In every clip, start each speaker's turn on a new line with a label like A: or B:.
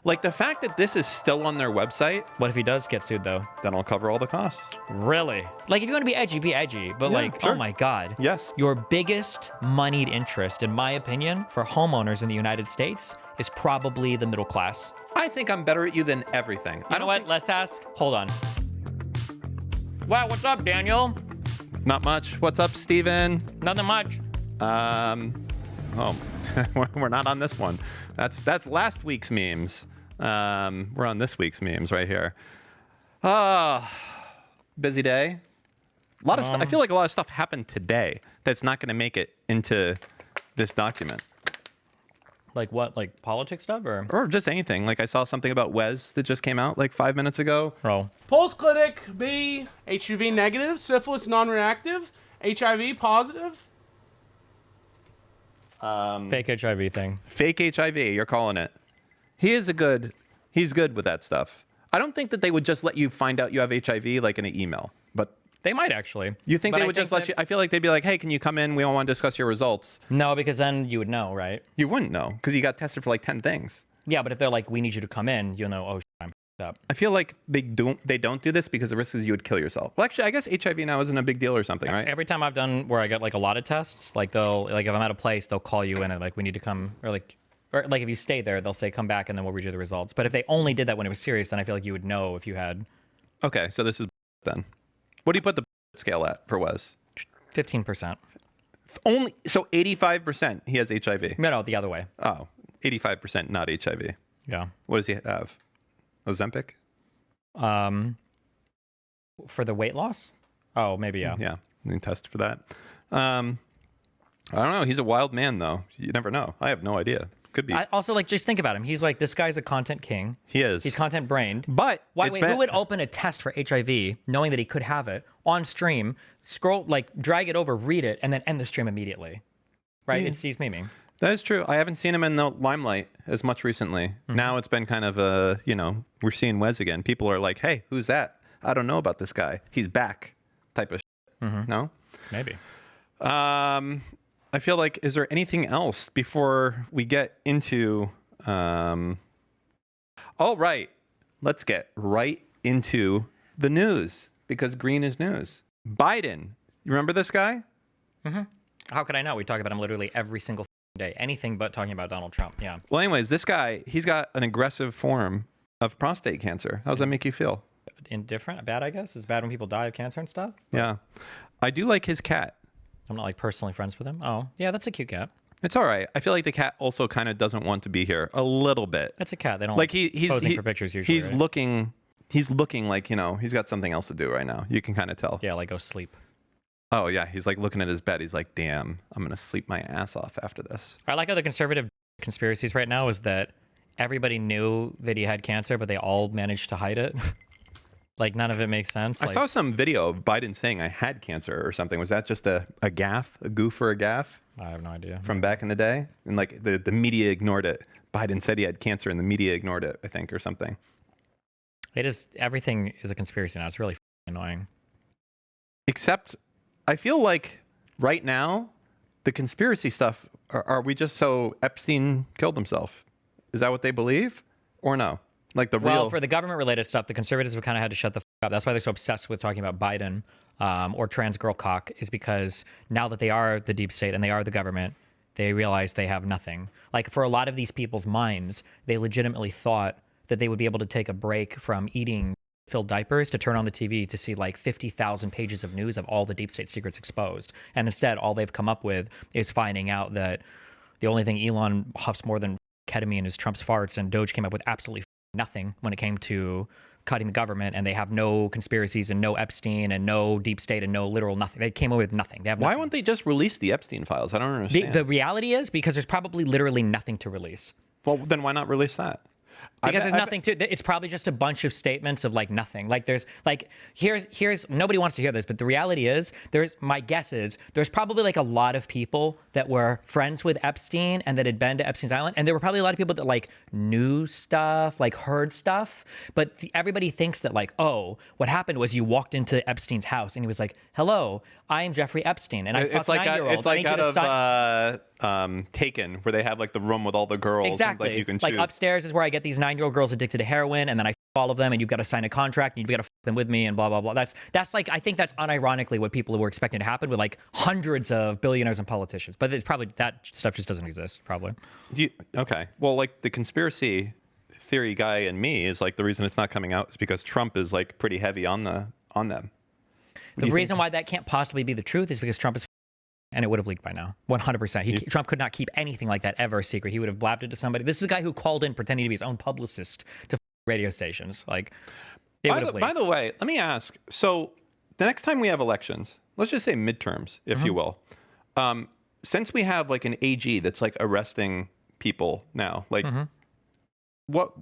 A: Like, the fact that this is still on their website,
B: What if he does get sued, though?
A: then I'll cover all the costs.
B: Really? Like, if you want to be edgy. But,
A: Yeah,
B: like,
A: sure.
B: oh, my God.
A: Yes.
B: Your biggest moneyed interest, in my opinion, for homeowners in the United States is probably the middle class.
A: I think I'm better at you than everything.
B: You know what? Let's ask. Hold on. Wow, what's up, Daniel?
A: Not much. What's up, Steven?
B: Nothing much.
A: Oh, we're not on this one. That's last week's memes. We're on this week's memes right here. Busy day. A lot of stuff. I feel like a lot of stuff happened today that's not going to make it into this document.
B: Like what? Like politics stuff
A: Or just anything. Like I saw something about Wes that just came out like 5 minutes ago.
B: Oh.
C: Pulse clinic B, HPV negative, syphilis non-reactive, HIV positive.
B: Fake HIV thing.
A: Fake HIV, you're calling it. He's good with that stuff. I don't think that they would just let you find out you have HIV like in an email, but
B: They might actually.
A: you think
B: But
A: they
B: I
A: would just
B: think
A: let you? I feel like they'd be like, hey, can you come in? We don't want to discuss your results.
B: No, because then you would know, right?
A: You wouldn't know because you got tested for like 10 things.
B: Yeah, but if they're like, we need you to come in, you'll know, oh, I'm f***ed up.
A: I feel like they don't do this because the risk is you would kill yourself. Well, actually, I guess HIV now isn't a big deal or something, right?
B: Every time I've done where I get like a lot of tests, like if I'm at a place, they'll call you in and like, we need to come, or like if you stay there, they'll say, come back and then we'll read you the results. But if they only did that when it was serious, then I feel like you would know if you had
A: Okay, so this is then. What do you put the scale at for Wes?
B: 15%.
A: Only so 85% he has HIV.
B: No, the other way.
A: Oh, 85% not HIV.
B: Yeah.
A: What does he have? Ozempic?
B: For the weight loss? Oh, maybe, yeah.
A: Yeah, you can test for that. I don't know. He's a wild man, though. You never know. I have no idea. Could be.
B: I also, like, just think about him. He's like, this guy's a content king.
A: He is.
B: He's content brained.
A: But
B: Wait, who would open a test for HIV knowing that he could have it on stream, scroll, like, drag it over, read it, and then end the stream immediately? Right?
A: Yeah.
B: He's memeing.
A: That is true. I haven't seen him in the limelight as much recently. Now it's been kind of we're seeing Wes again. People are like, hey, who's that? I don't know about this guy. He's back type of shit. No?
B: Maybe.
A: I feel like, is there anything else before we get into... All right. Let's get right into the news because green is news. Biden. You remember this guy?
B: How could I know? We talk about him literally every single day. Anything but talking about Donald Trump. Yeah.
A: Well, anyways, this guy, he's got an aggressive form of prostate cancer. How does that make you feel?
B: Indifferent? Bad, I guess? It's bad when people die of cancer and stuff?
A: Yeah. I do like his cat.
B: I'm not, like, personally friends with him. Oh, yeah, that's a cute cat.
A: It's all right. I feel like the cat also kind of doesn't want to be here a little bit.
B: That's a cat. They don't
A: Like
B: he's posing for pictures usually,
A: He's
B: right?
A: looking like, he's got something else to do right now. You can kind of tell.
B: Yeah, like go sleep.
A: Oh, yeah. He's like looking at his bed. He's like, damn, I'm going to sleep my ass off after this.
B: I like how the conservative conspiracies right now is that everybody knew that he had cancer, but they all managed to hide it. Like, none of it makes sense.
A: I
B: Like,
A: saw some video of Biden saying I had cancer or something. Was that just a gaffe, a goof or a gaffe
B: I have no idea.
A: from back in the day? And like the media ignored it. Biden said he had cancer and the media ignored it, I think, or something.
B: It is, everything is a conspiracy now. It's really annoying.
A: Except I feel like right now, the conspiracy stuff, are we just so Epstein killed himself? Is that what they believe or no? Like the
B: Well,
A: real...
B: for the government-related stuff, the conservatives have kind of had to shut the up. That's why they're so obsessed with talking about Biden or trans girl cock, is because now that they are the deep state and they are the government, they realize they have nothing. Like, for a lot of these people's minds, they legitimately thought that they would be able to take a break from eating filled diapers to turn on the TV to see like 50,000 pages of news of all the deep state secrets exposed. And instead, all they've come up with is finding out that the only thing Elon huffs more than ketamine is Trump's farts, and Doge came up with absolutely nothing when it came to cutting the government, and they have no conspiracies and no Epstein and no deep state and no literal nothing. They came up with nothing. They have
A: Why
B: nothing.
A: wouldn't they just release the Epstein files? I don't understand.
B: The reality is because there's probably literally nothing to release.
A: Well, then why not release that?
B: Because there's nothing to it. It's probably just a bunch of statements of like nothing. Like there's like here's nobody wants to hear this, but the reality is my guess is there's probably like a lot of people that were friends with Epstein and that had been to Epstein's Island, and there were probably a lot of people that like knew stuff, like heard stuff, but everybody thinks that like, oh, what happened was you walked into Epstein's house and he was like, hello, I am Jeffrey Epstein and I fuck 9-year-olds.
A: It's like out of Taken, where they have like the room with all the girls.
B: Exactly.
A: And, like, you can
B: like
A: choose.
B: upstairs is where I get these 9-year-old girls addicted to heroin, and then I f all of them, and you've got to sign a contract, and you've got to f them with me, and blah, blah, blah. That's like, I think that's unironically what people were expecting to happen with like hundreds of billionaires and politicians. But it's probably, that stuff just doesn't exist, probably.
A: Okay. Well, like the conspiracy theory guy in me is like, the reason it's not coming out is because Trump is like pretty heavy on them.
B: The reason why that can't possibly be the truth is because Trump is and it would have leaked by now. 100%. Trump could not keep anything like that ever a secret. He would have blabbed it to somebody. This is a guy who called in pretending to be his own publicist to radio stations. Like, it would have leaked.
A: By the way, let me ask. So the next time we have elections, let's just say midterms, if you will. Since we have like an AG that's like arresting people now, like what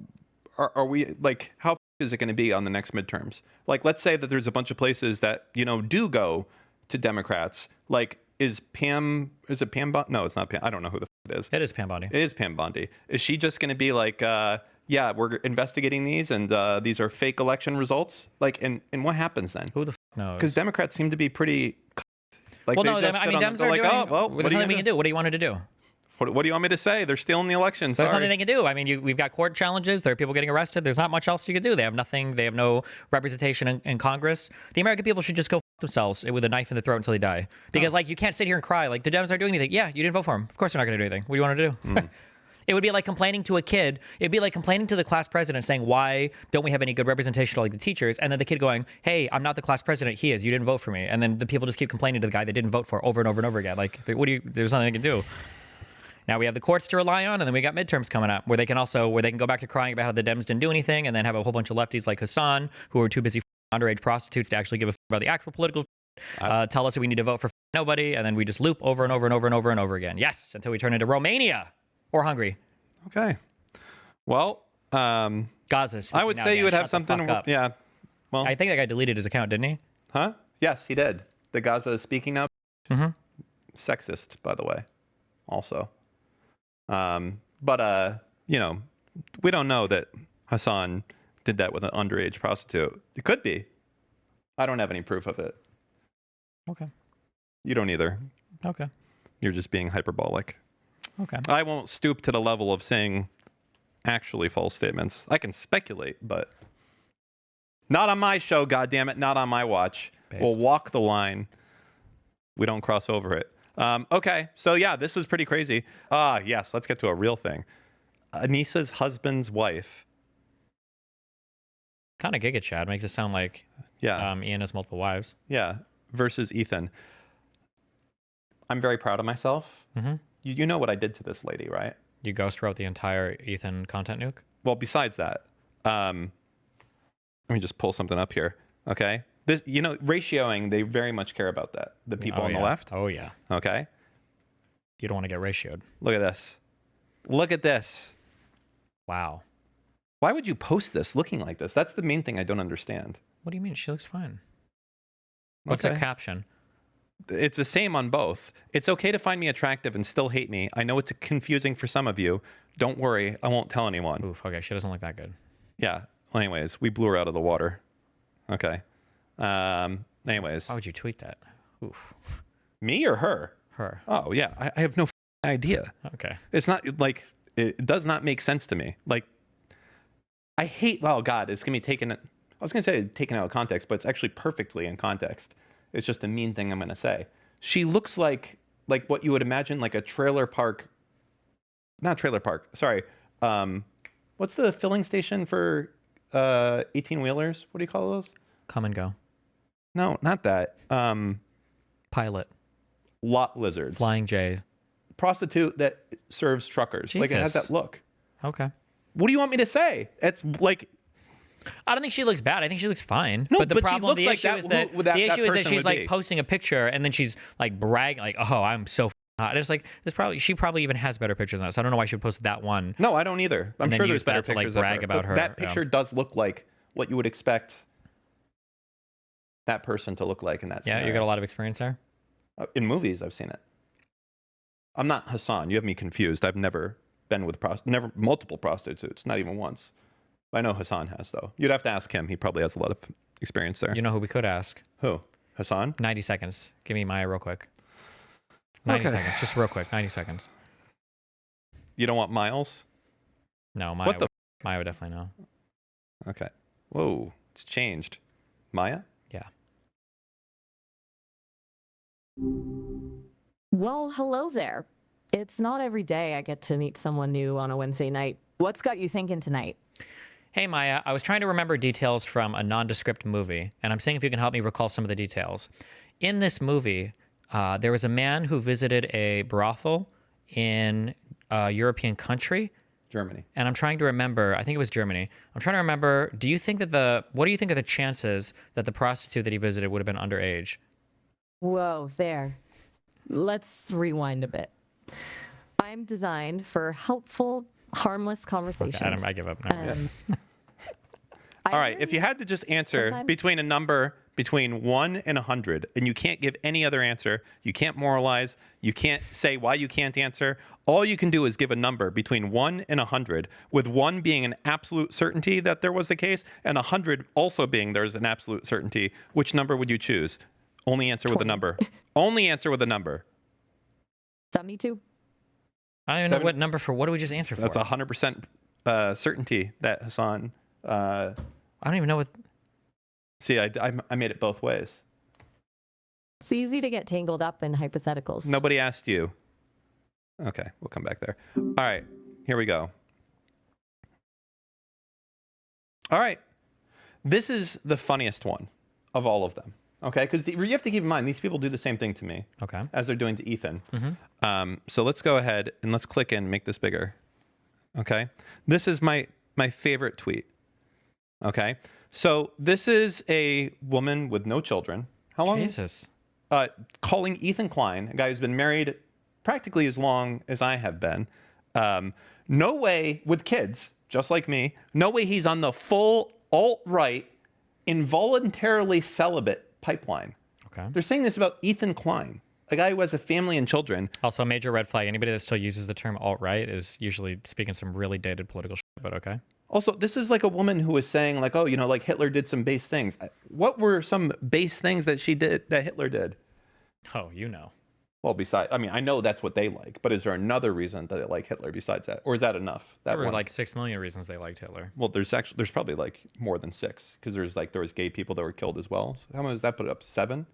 A: are we like, how is it going to be on the next midterms? Like, let's say that there's a bunch of places that, you know, do go to Democrats. Like, is it Pam Bondi? No, it's not Pam. I don't know who the it is.
B: It is Pam Bondi.
A: It is Pam Bondi. Is she just going to be like, yeah, we're investigating these and these are fake election results? Like, and what happens then?
B: Who the knows?
A: Because Democrats seem to be pretty like,
B: well, no, I mean, Dems are
A: like,
B: doing,
A: oh, well,
B: there's nothing we can do. What do you want to do?
A: What do you want me to say? They're stealing the election.
B: There's nothing they can do. I mean, we've got court challenges. There are people getting arrested. There's not much else you can do. They have nothing. They have no representation in Congress. The American people should just go f themselves with a knife in the throat until they die. Because, like, you can't sit here and cry. Like, the Dems aren't doing anything. Yeah, you didn't vote for them. Of course they're not going to do anything. What do you want to do? It would be like complaining to a kid. It'd be like complaining to the class president saying, why don't we have any good representation like the teachers? And then the kid going, hey, I'm not the class president. He is. You didn't vote for me. And then the people just keep complaining to the guy they didn't vote for over and over and over again. Like, there's nothing they can do. Now we have the courts to rely on, and then we got midterms coming up where they can go back to crying about how the Dems didn't do anything, and then have a whole bunch of lefties like Hasan who are too busy underage prostitutes to actually give a about the actual political. Tell us that we need to vote for nobody, and then we just loop over and over and over and over and over again. Yes, until we turn into Romania or Hungary.
A: Okay. Well,
B: Gaza's.
A: I would say you would have something. Yeah. Well,
B: I think that guy deleted his account, didn't he?
A: Huh? Yes, he did. The Gaza is speaking now. Sexist, by the way. Also. But you know, we don't know that Hasan did that with an underage prostitute. It could be. I don't have any proof of it.
B: Okay.
A: You don't either.
B: Okay.
A: You're just being hyperbolic.
B: Okay.
A: I won't stoop to the level of saying actually false statements. I can speculate, but not on my show, goddammit, not on my watch. We'll walk the line. We don't cross over it. Okay, so yeah, this is pretty crazy. Yes, let's get to a real thing. Anissa's husband's wife.
B: Kind of giga Chad. Makes it sound like Ian has multiple wives.
A: Yeah, versus Ethan. I'm very proud of myself. You know what I did to this lady, right?
B: You ghost wrote the entire Ethan content nuke?
A: Well, besides that, let me just pull something up here, okay? This, you know, ratioing, they very much care about that. The people on the left.
B: Oh, yeah.
A: Okay.
B: You don't want to get ratioed.
A: Look at this. Look at this.
B: Wow.
A: Why would you post this looking like this? That's the main thing I don't understand.
B: What do you mean? She looks fine. What's the caption?
A: It's the same on both. It's okay to find me attractive and still hate me. I know it's confusing for some of you. Don't worry. I won't tell anyone.
B: Oof. Okay. She doesn't look that good.
A: Yeah. Well, anyways, we blew her out of the water. Okay. Anyways.
B: Why would you tweet that? Oof.
A: Me or her?
B: Her.
A: Oh, yeah. I have no idea.
B: Okay.
A: It's not like, it does not make sense to me. Like, I hate, well, God, it's going to be taken, I was going to say taken out of context, but it's actually perfectly in context. It's just a mean thing I'm going to say. She looks like what you would imagine, like a trailer park, not trailer park, sorry. What's the filling station for 18-wheelers? What do you call those?
B: Come and go.
A: No, not that.
B: Pilot.
A: Lot lizards.
B: Flying J.
A: Prostitute that serves truckers.
B: Jesus.
A: Like, it has that look.
B: Okay.
A: What do you want me to say? It's like,
B: I don't think she looks bad. I think she looks fine.
A: No,
B: but the
A: but
B: problem,
A: she looks
B: the
A: like
B: issue
A: that,
B: is that
A: who that
B: the issue is that
A: person
B: she's
A: would
B: like
A: be.
B: posting a picture and then she's like bragging, like, "Oh, I'm so hot." And it's like she probably even has better pictures than us. So I don't know why she would post that one.
A: No, I don't either. I'm sure there's better pictures
B: to, like, brag
A: of her.
B: about
A: But
B: her.
A: That picture does look like what you would expect that person to look like in that scenario.
B: Yeah, you got a lot of experience there.
A: In movies, I've seen it. I'm not Hasan. You have me confused. I've never been with multiple prostitutes, not even once. I know Hasan has, though. You'd have to ask him. He probably has a lot of experience there.
B: You know who we could ask?
A: Who? Hasan?
B: 90 seconds. Give me Maya real quick. 90 seconds. Just real quick. 90 seconds.
A: You don't want Miles?
B: No, Maya.
A: What the
B: Maya would definitely know.
A: Okay. Whoa, it's changed. Maya?
B: Yeah.
D: Well, hello there. It's not every day I get to meet someone new on a Wednesday night. What's got you thinking tonight?
B: Hey, Maya, I was trying to remember details from a nondescript movie, and I'm seeing if you can help me recall some of the details. In this movie, there was a man who visited a brothel in a European country.
A: Germany.
B: And I'm trying to remember, I think it was Germany. I'm trying to remember, what do you think are the chances that the prostitute that he visited would have been underage?
D: Whoa, there. Let's rewind a bit. I'm designed for helpful, harmless conversations.
B: Okay, I give up now.
A: All right, if you had to just answer between a number between 1 and 100, and you can't give any other answer, you can't moralize, you can't say why you can't answer, all you can do is give a number between 1 and 100, with 1 being an absolute certainty that there was the case, and 100 also being there's an absolute certainty. Which number would you choose? Only answer with a number. Only answer with a number.
D: 72.
B: I don't even know what number for. What do we just answer for?
A: That's 100% certainty that Hasan.
B: I don't even know what.
A: See, I made it both ways.
D: It's easy to get tangled up in hypotheticals.
A: Nobody asked you. Okay, we'll come back there. All right, here we go. All right. This is the funniest one of all of them. Okay, because you have to keep in mind, these people do the same thing to me.
B: Okay.
A: As they're doing to Ethan.
B: Mm-hmm.
A: So let's go ahead and let's click in, make this bigger. Okay. This is my favorite tweet. Okay. So this is a woman with no children. How long?
B: Jesus.
A: Calling Ethan Klein, a guy who's been married practically as long as I have been. No way, with kids, just like me, no way he's on the full alt-right, involuntarily celibate pipeline.
B: Okay.
A: They're saying this about Ethan Klein, a guy who has a family and children.
B: Also, a major red flag. Anybody that still uses the term alt-right is usually speaking some really dated political shit, but okay.
A: Also, this is like a woman who was saying, like, oh, like Hitler did some base things. What were some base things that she did, that Hitler did?
B: Oh, you know.
A: Well, besides, I mean, I know that's what they like, but is there another reason that they like Hitler besides that? Or is that enough?
B: There were like 6 million reasons they liked Hitler.
A: Well, there's probably like more than 6, because there was gay people that were killed as well. So how much does that put it up to 7?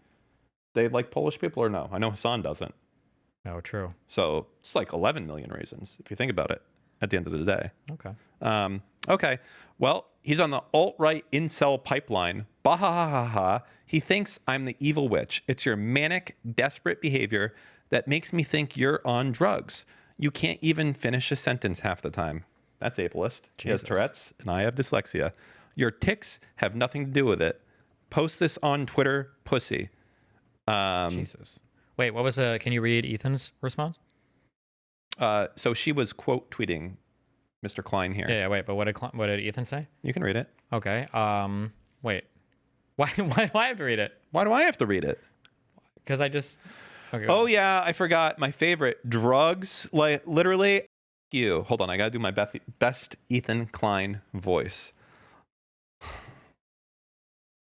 A: They like Polish people or no? I know Hasan doesn't.
B: Oh, true.
A: So it's like 11 million reasons if you think about it at the end of the day.
B: Okay.
A: Okay. Well, he's on the alt-right incel pipeline. Bah ha ha ha ha. He thinks I'm the evil witch. It's your manic, desperate behavior that makes me think you're on drugs. You can't even finish a sentence half the time. That's ableist. He has Tourette's, and I have dyslexia. Your tics have nothing to do with it. Post this on Twitter, pussy.
B: Jesus. Wait, what was can you read Ethan's response?
A: So she was quote tweeting Mr. Klein here.
B: Yeah, wait, but what did Ethan say?
A: You can read it.
B: Okay. Wait. Why do I have to read it?
A: Why do I have to read it?
B: Because I just. Okay,
A: oh yeah, I forgot my favorite. Drugs, like literally. You hold on. I gotta do my best Ethan Klein voice. I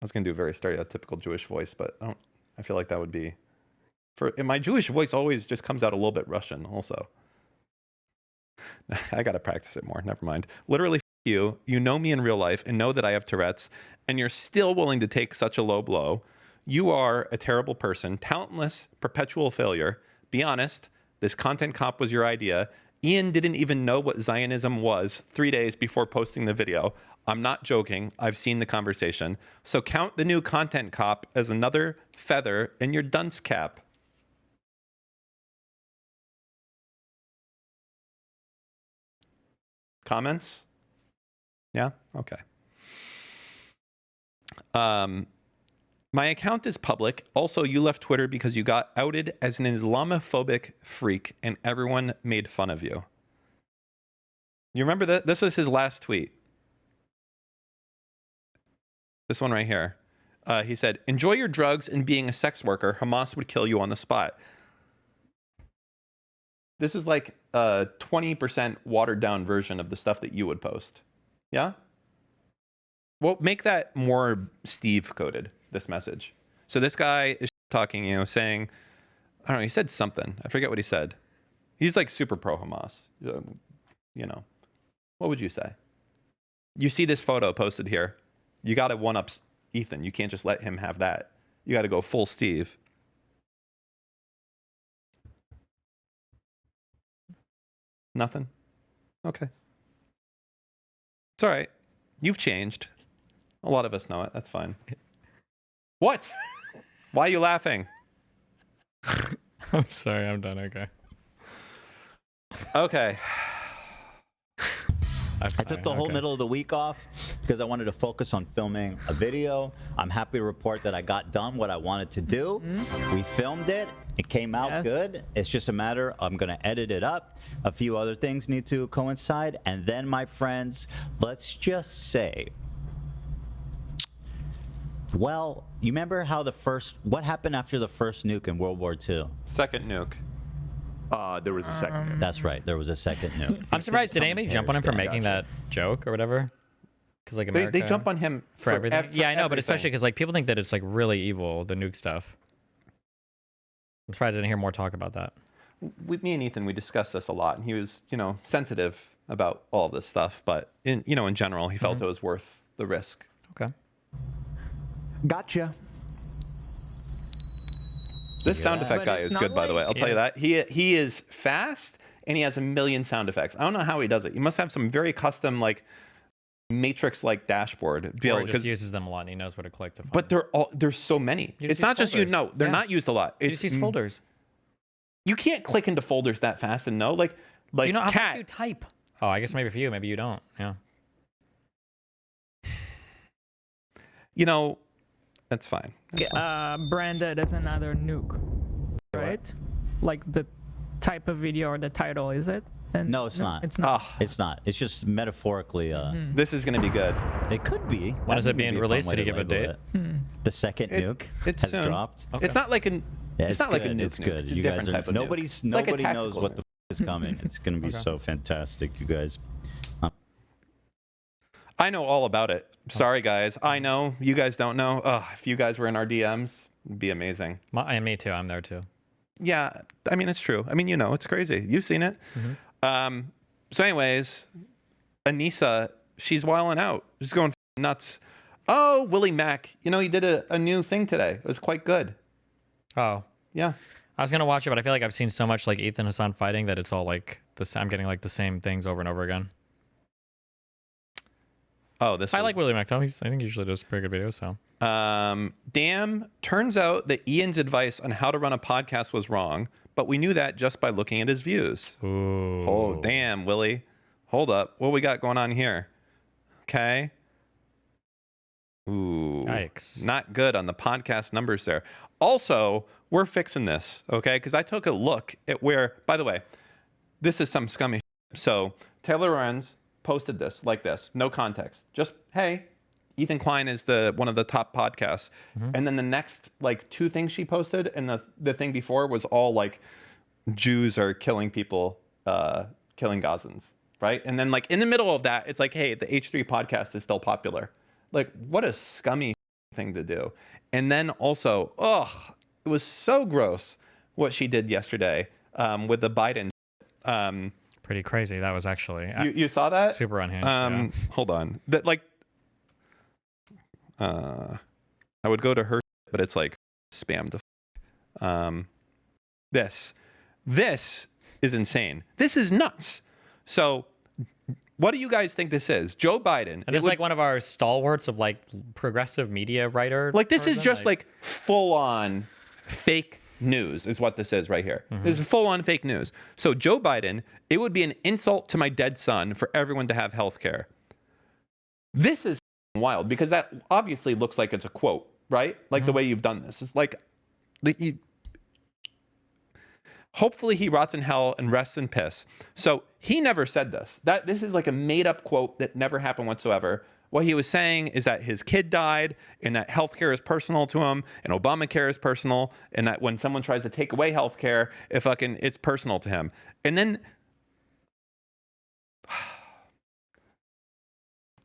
A: was gonna do a very stereotypical Jewish voice, but I feel like that would be. My Jewish voice always just comes out a little bit Russian. Also, I gotta practice it more. Never mind. Literally, you know me in real life and know that I have Tourette's, and you're still willing to take such a low blow. You are a terrible person, talentless, perpetual failure. Be honest. This content cop was your idea. Ian didn't even know what Zionism was 3 days before posting the video. I'm not joking. I've seen the conversation. So count the new content cop as another feather in your dunce cap. Comments? Yeah? Okay. My account is public. Also, you left Twitter because you got outed as an Islamophobic freak and everyone made fun of you. You remember that? This was his last tweet. This one right here. He said, enjoy your drugs and being a sex worker. Hamas would kill you on the spot. This is like a 20% watered down version of the stuff that you would post. Yeah? Well, make that more Steve coded, this message. So this guy is talking, saying, I don't know, he said something. I forget what he said. He's like super pro Hamas. What would you say? You see this photo posted here. You got to one-up Ethan. You can't just let him have that. You got to go full Steve. Nothing? Okay. It's all right. You've changed. A lot of us know it. That's fine. What? Why are you laughing?
B: I'm sorry. I'm done. Okay.
A: Okay.
E: I took the whole middle of the week off because I wanted to focus on filming a video. I'm happy to report that I got done what I wanted to do. We filmed it. It came out good. It's just a matter, I'm going to edit it up. A few other things need to coincide. And then, my friends, let's just say, well, you remember how what happened after the first nuke in World War II?
A: Second nuke.
F: There was a second nuke.
E: That's right. There was a second nuke.
B: I'm surprised. Did anybody jump on him for making that joke or whatever? Because like America,
A: They jump on him
B: for everything.
A: for
B: Yeah, I know, but
A: everything.
B: especially because like people think that it's like really evil, the nuke stuff. I'm surprised I didn't hear more talk about that.
A: Me and Ethan, we discussed this a lot, and he was, sensitive about all this stuff, but in general, he felt it was worth the risk.
B: Okay.
F: Gotcha.
A: This sound effect
G: But
A: guy
G: it's
A: is
G: not
A: good, by the way.
G: like-
A: I'll tell you that. He is fast, and he has a million sound effects. I don't know how he does it. He must have some very custom, like, matrix-like dashboard.
B: Or he just uses them a lot and he knows where to click to find
A: But there's so many.
B: You just
A: It's
B: use
A: not just
B: folders.
A: they're
B: Yeah.
A: not used a lot.
B: You
A: It's
B: just use folders.
A: You can't click into folders that fast and know. Like
B: You know how
A: cat.
B: much you type? Oh, I guess maybe for you, maybe you don't. Yeah.
A: That's fine. That's fine.
G: Branded as another nuke, right? Like the type of video or the title, is it? And
E: No, it's not.
G: It's not.
A: Ah,
E: It's not. It's just metaphorically.
A: this is going to be good.
E: It could be.
B: When is
E: That
B: it
E: may
B: being
E: be a fun
B: released?
E: way
B: Did he
E: to
B: give a
E: label
B: date?
E: it. The second nuke
A: It's
E: has
A: soon.
E: dropped.
B: Okay.
A: It's not like
E: Yeah,
A: it's not like a
E: good.
A: nuke.
E: It's
A: nuke.
E: good.
A: It's a
E: You
A: different
E: guys
A: type
E: are,
A: of nuke.
E: nobody
A: It's like a
E: knows
A: tactical
E: what
A: nuke.
E: the is coming. It's going to be so fantastic, you guys.
A: I know all about it. Sorry, guys. I know. You guys don't know. If you guys were in our DMs, it'd be amazing.
B: And me too. I'm there too.
A: Yeah, I mean, it's true. I mean, it's crazy. You've seen it. So anyways, Anissa, she's wilding out. She's going nuts. Oh, Willie Mack. He did a new thing today. It was quite good.
B: Oh,
A: Yeah.
B: I was gonna watch it, but I feel like I've seen so much like Ethan Hasan fighting that it's all like I'm getting like the same things over and over again.
A: Oh, this
B: I
A: was-
B: like Willie Mack though. I think he usually does pretty good videos. So
A: Damn, turns out that Ian's advice on how to run a podcast was wrong, but we knew that just by looking at his views.
B: ooh.
A: Oh, damn, Willie. Hold up. What we got going on here? Okay. Ooh.
B: Yikes.
A: Not good on the podcast numbers there. Also, we're fixing this, okay? Because I took a look at where, by the way, this is some scummy shit. So Taylor Lorenz posted this like this, no context. Just, hey, Ethan Klein is one of the top podcasts. And then the next like two things she posted and the thing before was all like Jews are killing people, killing Gazans, right? And then like in the middle of that, it's like, hey, the H3 podcast is still popular. Like, what a scummy thing to do. And then also, it was so gross what she did yesterday with the Biden.
B: Pretty crazy. That was actually
A: You saw that?
B: super unhinged. Yeah.
A: Hold on. That like, I would go to her, but it's like spam to. This is insane. This is nuts. So, what do you guys think this is? Joe Biden.
B: And it's like one of our stalwarts of like progressive media writer.
A: Like this is
B: person,
A: just like full on fake news is what this is right here. This is full on fake news. So Joe Biden, it would be an insult to my dead son for everyone to have health care. This is wild because that obviously looks like it's a quote, right? Like the way you've done this. It's like hopefully he rots in hell and rests in piss. So he never said this. This is like a made up quote that never happened whatsoever. What he was saying is that his kid died and that healthcare is personal to him and Obamacare is personal and that when someone tries to take away healthcare, it's personal to him. And then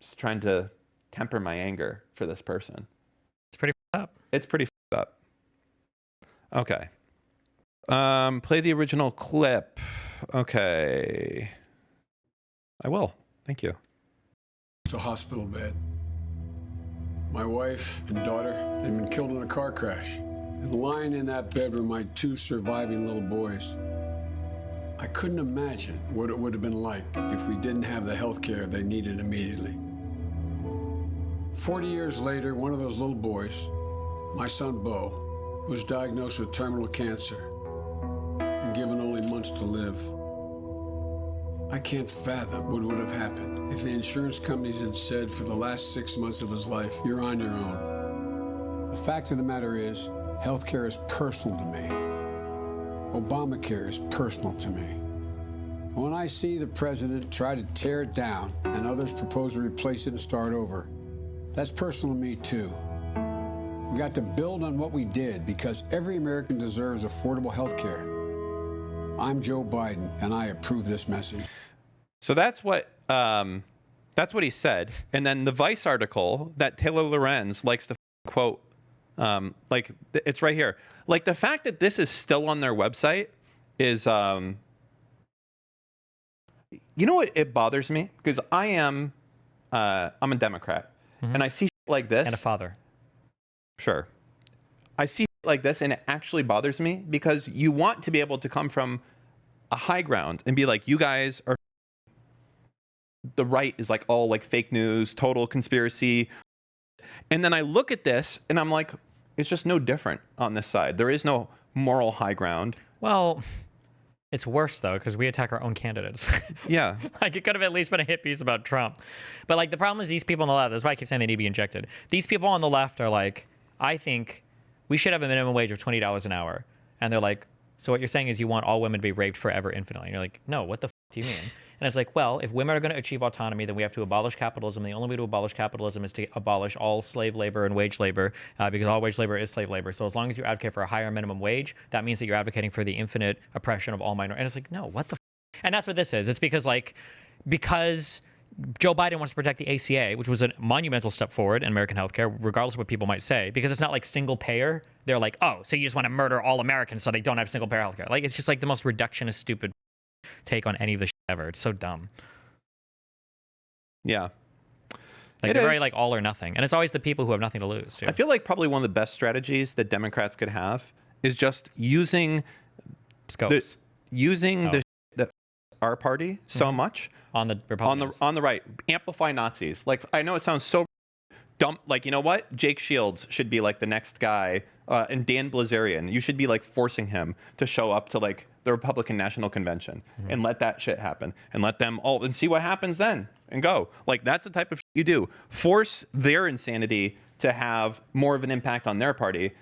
A: just trying to temper my anger for this person.
B: It's pretty up.
A: It's pretty up. Okay. Play the original clip. Okay. I will. Thank you.
H: to a hospital bed. My wife and daughter had been killed in a car crash. And lying in that bed were my 2 surviving little boys. I couldn't imagine what it would have been like if we didn't have the health care they needed immediately. 40 years later, one of those little boys, my son Bo, was diagnosed with terminal cancer and given only months to live. I can't fathom what would have happened if the insurance companies had said for the last 6 months of his life, you're on your own. The fact of the matter is, healthcare is personal to me. Obamacare is personal to me. When I see the president try to tear it down and others propose to replace it and start over, that's personal to me too. We got to build on what we did because every American deserves affordable health care. I'm Joe Biden, and I approve this message.
A: So that's what he said. And then the Vice article that Taylor Lorenz likes to quote, like it's right here. Like the fact that this is still on their website is, you know what? It bothers me because I'm a Democrat, and I see shit like this.
B: And a father.
A: Sure. I see shit like this, and it actually bothers me because you want to be able to come from a high ground and be like, you guys are. The right is like all like fake news, total conspiracy. And then I look at this and I'm like, it's just no different on this side. There is no moral high ground.
B: Well, it's worse though, because we attack our own candidates.
A: Yeah.
B: Like it could have at least been a hit piece about Trump. But like the problem is these people on the left, that's why I keep saying they need to be injected. These people on the left are like, I think we should have a minimum wage of $20 an hour. And they're like, so what you're saying is you want all women to be raped forever infinitely. And you're like, no, what the f do you mean? And it's like, well, if women are going to achieve autonomy, then we have to abolish capitalism. The only way to abolish capitalism is to abolish all slave labor and wage labor, because all wage labor is slave labor. So as long as you advocate for a higher minimum wage, that means that you're advocating for the infinite oppression of all minorities. And it's like, no, what the f? And that's what this is. It's because Joe Biden wants to protect the ACA, which was a monumental step forward in American healthcare, regardless of what people might say, because it's not like single payer. They're like, oh, so you just want to murder all Americans so they don't have single payer healthcare. Like, it's just like the most reductionist, stupid take on any of the shit ever. It's so dumb.
A: Yeah.
B: Like, they're very like all or nothing. And it's always the people who have nothing to lose, too.
A: I feel like probably one of the best strategies that Democrats could have is just using
B: scopes.
A: Our party so much
B: on the Republicans.
A: on the right, amplify Nazis. Like, I know it sounds so dumb. Like, you know what? Jake Shields should be like the next guy, and Dan Blazarian. You should be like forcing him to show up to like the Republican National Convention and let that shit happen and let them all and see what happens then and go. Like, that's the type of shit you do. Force their insanity to have more of an impact on their party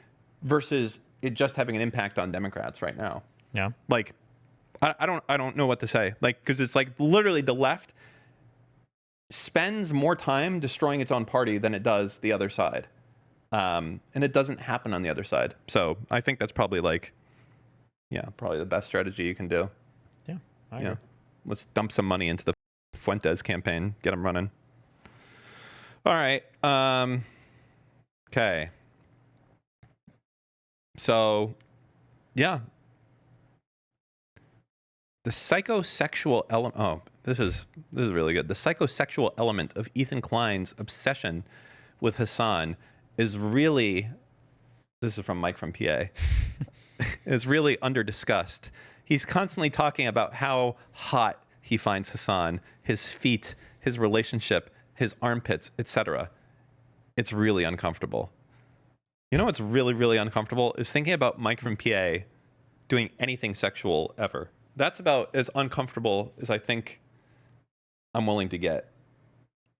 A: versus it just having an impact on Democrats right now.
B: Yeah.
A: Like, I don't know what to say. Like, because it's like literally the left spends more time destroying its own party than it does the other side. And it doesn't happen on the other side. So I think that's probably like, yeah, probably the best strategy you can do.
B: Yeah. I agree.
A: Let's dump some money into the Fuentes campaign. Get them running. All right. Okay. So, yeah. The psychosexual element. Oh, this is really good. The psychosexual element of Ethan Klein's obsession with Hasan is really. This is from Mike from PA. Is really under-discussed. He's constantly talking about how hot he finds Hasan, his feet, his relationship, his armpits, etc. It's really uncomfortable. You know what's really, really uncomfortable is thinking about Mike from PA doing anything sexual ever. That's about as uncomfortable as I think I'm willing to get.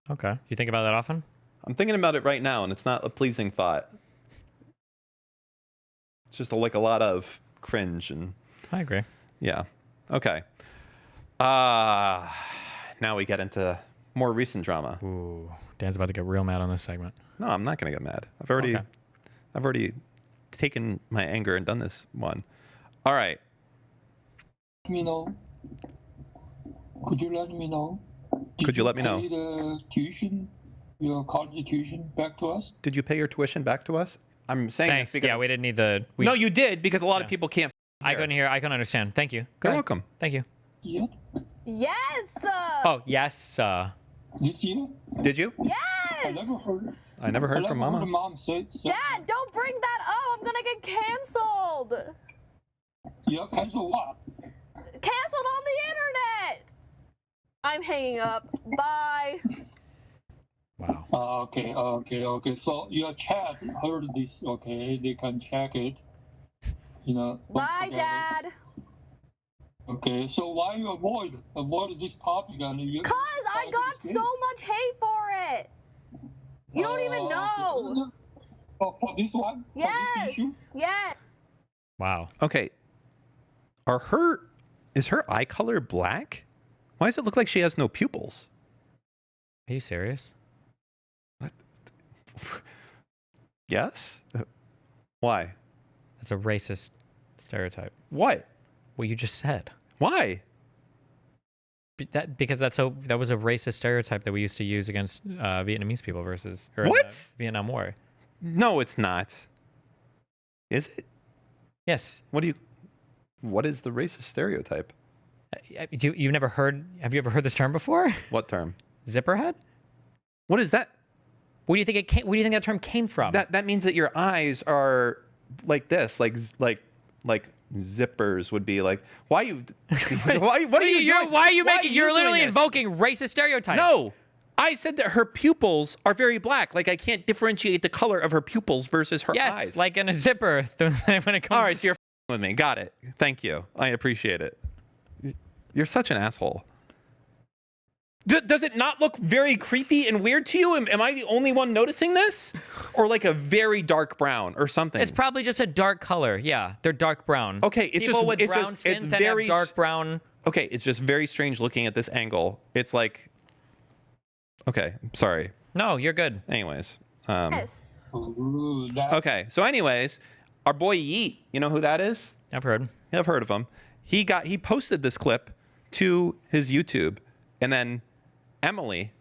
B: Okay. You think about that often?
A: I'm thinking about it right now, and it's not a pleasing thought. It's just like a lot of cringe and.
B: I agree.
A: Yeah. Okay. Now we get into more recent drama.
B: Ooh, Dan's about to get real mad on this segment.
A: No, I'm not going to get mad. I've already taken my anger and done this one. All right.
I: Me know. Could you let me know?
A: Could you let me know?
I: Pay the tuition, your college tuition back to us?
A: Did you pay your tuition back to us? I'm saying
B: Thanks.
A: this because
B: Yeah, we didn't need the.
A: No, you did because a lot of people can't.
B: I couldn't hear. I couldn't understand. Thank you. Go
A: You're
B: ahead.
A: welcome.
B: Thank you.
I: Yeah.
D: Yes.
B: Oh yes.
I: This year?
A: Did you?
I: I
D: Yes!
I: never heard.
A: I never heard from Mama.
I: Mom say
D: Dad, don't bring that up. I'm gonna get canceled.
I: Yeah, cancel what?
D: Canceled on the internet. I'm hanging up. Bye.
B: Wow.
I: Okay. So your chat heard this. Okay, they can check it. Don't
D: Bye,
I: forget it.
D: Dad.
I: Okay, so why you avoid this topic and you?
D: Cause I got so much hate for it. You don't even know.
I: Oh, for this one? For this issue?
D: Yes. Yes.
B: Wow.
A: Okay. Is her eye color black? Why does it look like she has no pupils?
B: Are you serious?
A: What? Yes? Why?
B: That's a racist stereotype.
A: What?
B: What you just said.
A: Why?
B: Because that was a racist stereotype that we used to use against Vietnamese people versus
A: What?
B: Vietnam War.
A: No, it's not. Is it?
B: Yes.
A: What is the racist stereotype?
B: You've never heard? Have you ever heard this term before?
A: What term?
B: Zipperhead?
A: What is that?
B: Where do you think it came? Where do you think that term came from?
A: That means that your eyes are like this, like zippers would be like. Why you? What are you doing?
B: Why are you making? You're
A: doing
B: literally
A: this?
B: invoking racist stereotypes.
A: No, I said that her pupils are very black. Like I can't differentiate the color of her pupils versus her
B: Yes,
A: eyes.
B: like in a zipper when it comes.
A: All right, so you're with me. Got it. Thank you. I appreciate it. You're such an asshole. Does it not look very creepy and weird to you? Am I the only one noticing this? Or like a very dark brown or something?
B: It's probably just a dark color. Yeah, they're dark brown.
A: Okay, it's
B: people
A: just
B: with
A: it's
B: brown
A: just
B: skin
A: it's
B: tend to
A: very
B: have dark brown.
A: Okay, it's just very strange looking at this angle. It's like okay, sorry.
B: No, you're good.
A: Anyways,
D: Yes.
I: Ooh,
A: okay. So anyways, our boy Yeet, you know who that is?
B: I've heard.
A: I've heard of him. He posted this clip to his YouTube, and then Emily,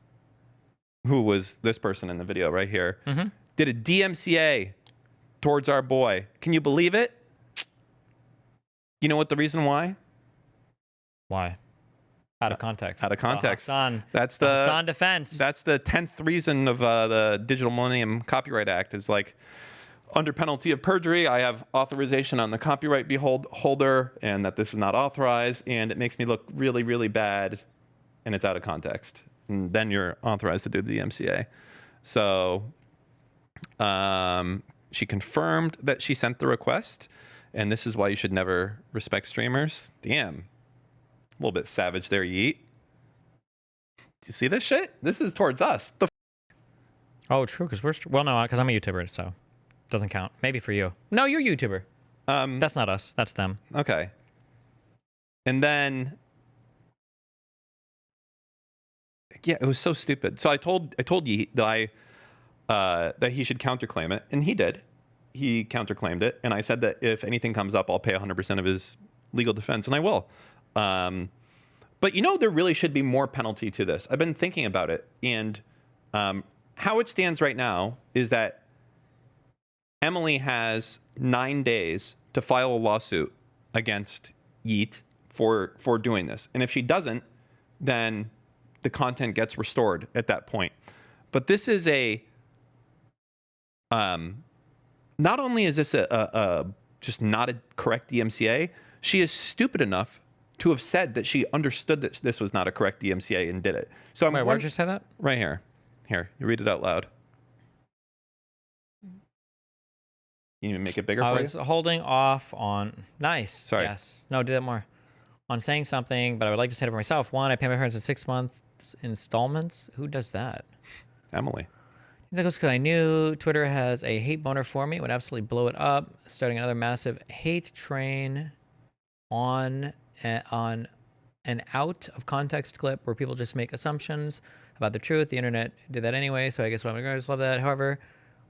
A: who was this person in the video right here, did a DMCA towards our boy. Can you believe it? You know what the reason why?
B: Why? Out of context.
A: Out of context.
B: Hasan.
A: That's the
B: Hasan defense.
A: That's the 10th reason of the Digital Millennium Copyright Act is like, under penalty of perjury, I have authorization on the copyright holder, and that this is not authorized, and it makes me look really, really bad, and it's out of context. And then you're authorized to do the DMCA. So she confirmed that she sent the request, and this is why you should never respect streamers. Damn. A little bit savage there, Yeet. Do you see this shit? This is towards us.
B: Oh, true, because I'm a YouTuber, so doesn't count. Maybe for you. No, you're a YouTuber. That's not us. That's them.
A: Okay. And then yeah, it was so stupid. So I told Yeet that that he should counterclaim it, and he did. He counterclaimed it, and I said that if anything comes up, I'll pay 100% of his legal defense, and I will. But there really should be more penalty to this. I've been thinking about it, and how it stands right now is that Emily has 9 days to file a lawsuit against Yeet for doing this. And if she doesn't, then the content gets restored at that point. But this is not only is this a just not a correct DMCA, she is stupid enough to have said that she understood that this was not a correct DMCA and did it. So
B: Wait, where did you say that?
A: Right here. Here, you read it out loud. You need to make it bigger for you?
B: I was holding off on... Nice.
A: Sorry.
B: Yes. No, do that more. On saying something, but I would like to say it for myself. One, I pay my parents in 6 months installments. Who does that?
A: Emily.
B: That goes because I knew Twitter has a hate boner for me. It would absolutely blow it up, starting another massive hate train on an out of context clip where people just make assumptions about the truth. The internet did that anyway, so I guess I'm going to love that. However,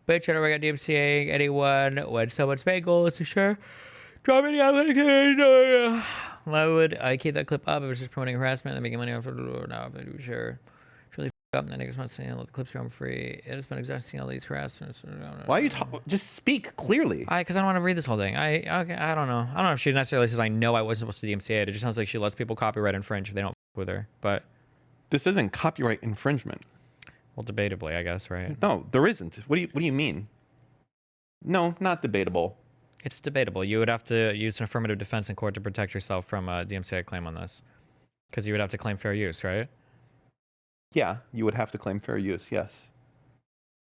B: bitch, I never got DMCA anyone when someone's main goal is to share. Drop any application. Why would I keep that clip up? It was just promoting harassment and making money off it. Now if I do share. It's really up, and then niggas want to let the clips run free. It has been exhausting all these harassments.
A: Why are you talking? Just speak clearly.
B: Because I don't want to read this whole thing. I don't know. I don't know if she necessarily says I know I wasn't supposed to DMCA it. It just sounds like she lets people copyright infringe if they don't f with her. But
A: This isn't copyright infringement.
B: Well, debatably, I guess, right?
A: No, there isn't. What do you mean? No, not debatable.
B: It's debatable. You would have to use an affirmative defense in court to protect yourself from a DMCA claim on this, because you would have to claim fair use, right?
A: Yeah, you would have to claim fair use. Yes.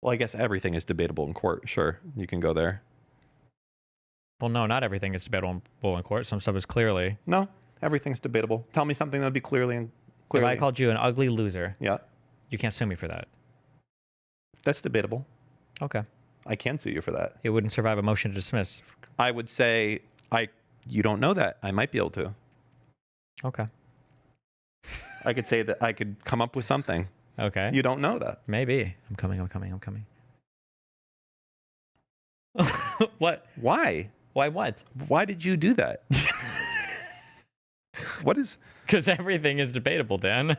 A: Well, I guess everything is debatable in court. Sure, you can go there.
B: Well, no, not everything is debatable in court. Some stuff is clearly.
A: No, everything's debatable. Tell me something that would be clearly.
B: If I called you an ugly loser,
A: Yeah,
B: you can't sue me for that.
A: that's debatable.
B: Okay.
A: I can sue you for that.
B: It wouldn't survive a motion to dismiss.
A: I would say you don't know that. I might be able to.
B: Okay.
A: I could say that I could come up with something.
B: Okay.
A: You don't know that.
B: Maybe. I'm coming. What?
A: Why?
B: Why what?
A: Why did you do that? What is?
B: Because everything is debatable, Dan.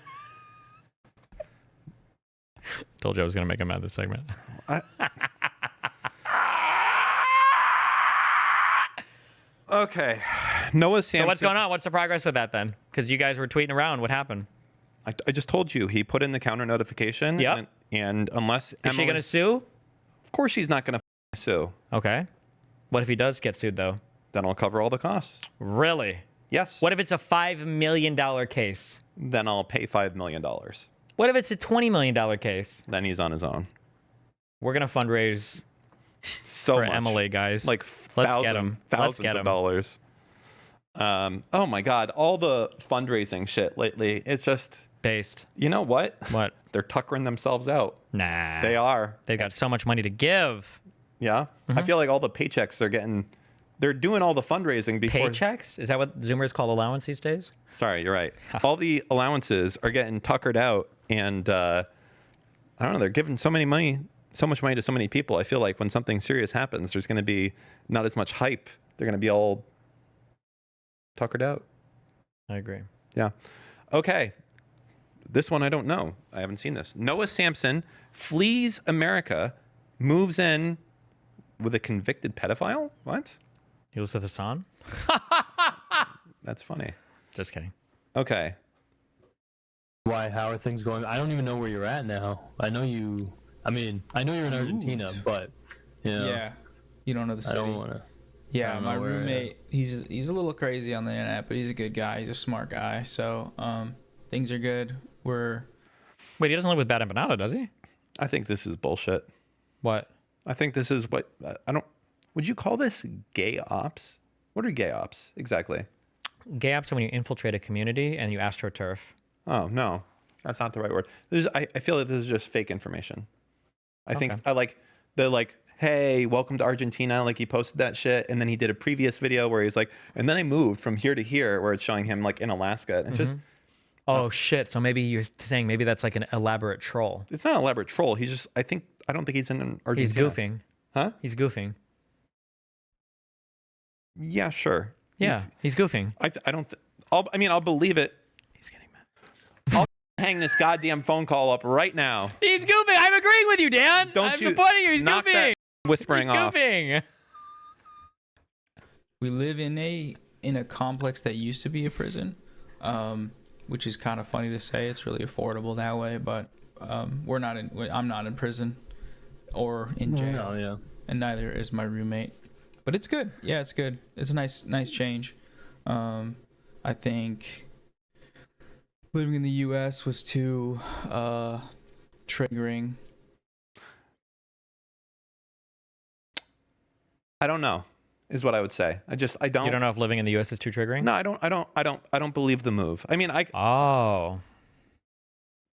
B: Told you I was going to make him mad this segment.
A: Okay. Noah Samsen.
B: So what's going on? What's the progress with that then? Because you guys were tweeting around. What happened?
A: I just told you he put in the counter notification.
B: Yep.
A: And unless
B: Is she going to sue?
A: Of course she's not going to sue.
B: Okay. What if he does get sued though?
A: Then I'll cover all the costs.
B: Really?
A: Yes.
B: What if it's a $5 million case?
A: Then I'll pay $5 million.
B: What if it's a $20 million case?
A: Then he's on his own.
B: We're going to fundraise
A: So
B: for
A: much.
B: Emily, guys.
A: Like
B: Let's get him.
A: thousands of dollars. Oh my God. All the fundraising shit lately. It's just
B: based.
A: You know what?
B: What?
A: They're tuckering themselves out.
B: Nah.
A: They are.
B: They've got so much money to give.
A: Yeah. I feel like all the paychecks they're getting, they're doing all the fundraising before.
B: Paychecks? Is that what Zoomers call allowance these days?
A: Sorry, you're right. All the allowances are getting tuckered out, and I don't know. They're giving so much money to so many people. I feel like when something serious happens, there's going to be not as much hype. They're going to be all tuckered out.
B: I agree.
A: Yeah. Okay. This one I don't know. I haven't seen this. Noah Samsen flees America, moves in with a convicted pedophile. What?
B: He was with Hasan?
A: That's funny.
B: Just kidding.
A: Okay.
J: Why? How are things going? I don't even know where you're at now. I know you're in Argentina, but you know,
K: yeah, you don't know the city.
J: I don't want to.
K: Yeah, my roommate, he's a little crazy on the internet, but he's a good guy. He's a smart guy. So things are good.
B: Wait, he doesn't live with Bad Empanada, does he?
A: I think this is bullshit.
B: What?
A: I think this is what would you call this gay ops? What are gay ops exactly?
B: Gay ops are when you infiltrate a community and you astroturf.
A: Oh, no, that's not the right word. I feel like this is just fake information. I think they're like, hey, welcome to Argentina. Like he posted that shit. And then he did a previous video where he's like, and then I moved from here to here, where it's showing him like in Alaska. And it's just,
B: oh shit. So maybe you're saying maybe that's like an elaborate troll.
A: It's not an elaborate troll. He's just, I don't think he's in Argentina.
B: He's goofing.
A: Huh?
B: He's goofing.
A: Yeah, sure.
B: Yeah, he's goofing.
A: I'll believe it.
B: He's getting mad.
A: I'll hang this goddamn phone call up right now.
B: He's goofing. I'm agreeing with you, Dan. I'm supporting you. He's
A: knock
B: goofing.
A: That whispering off.
B: Goofing.
K: We live in a complex that used to be a prison, which is kind of funny to say. It's really affordable that way, but I'm not in prison or in jail.
J: Oh, yeah.
K: And neither is my roommate. But it's good. Yeah, it's good. It's a nice change. I think living in the U.S. was too triggering.
A: I don't know, is what I would say. I don't.
B: You don't know if living in the U.S. is too triggering?
A: No, I don't believe the move. I mean,
B: Oh.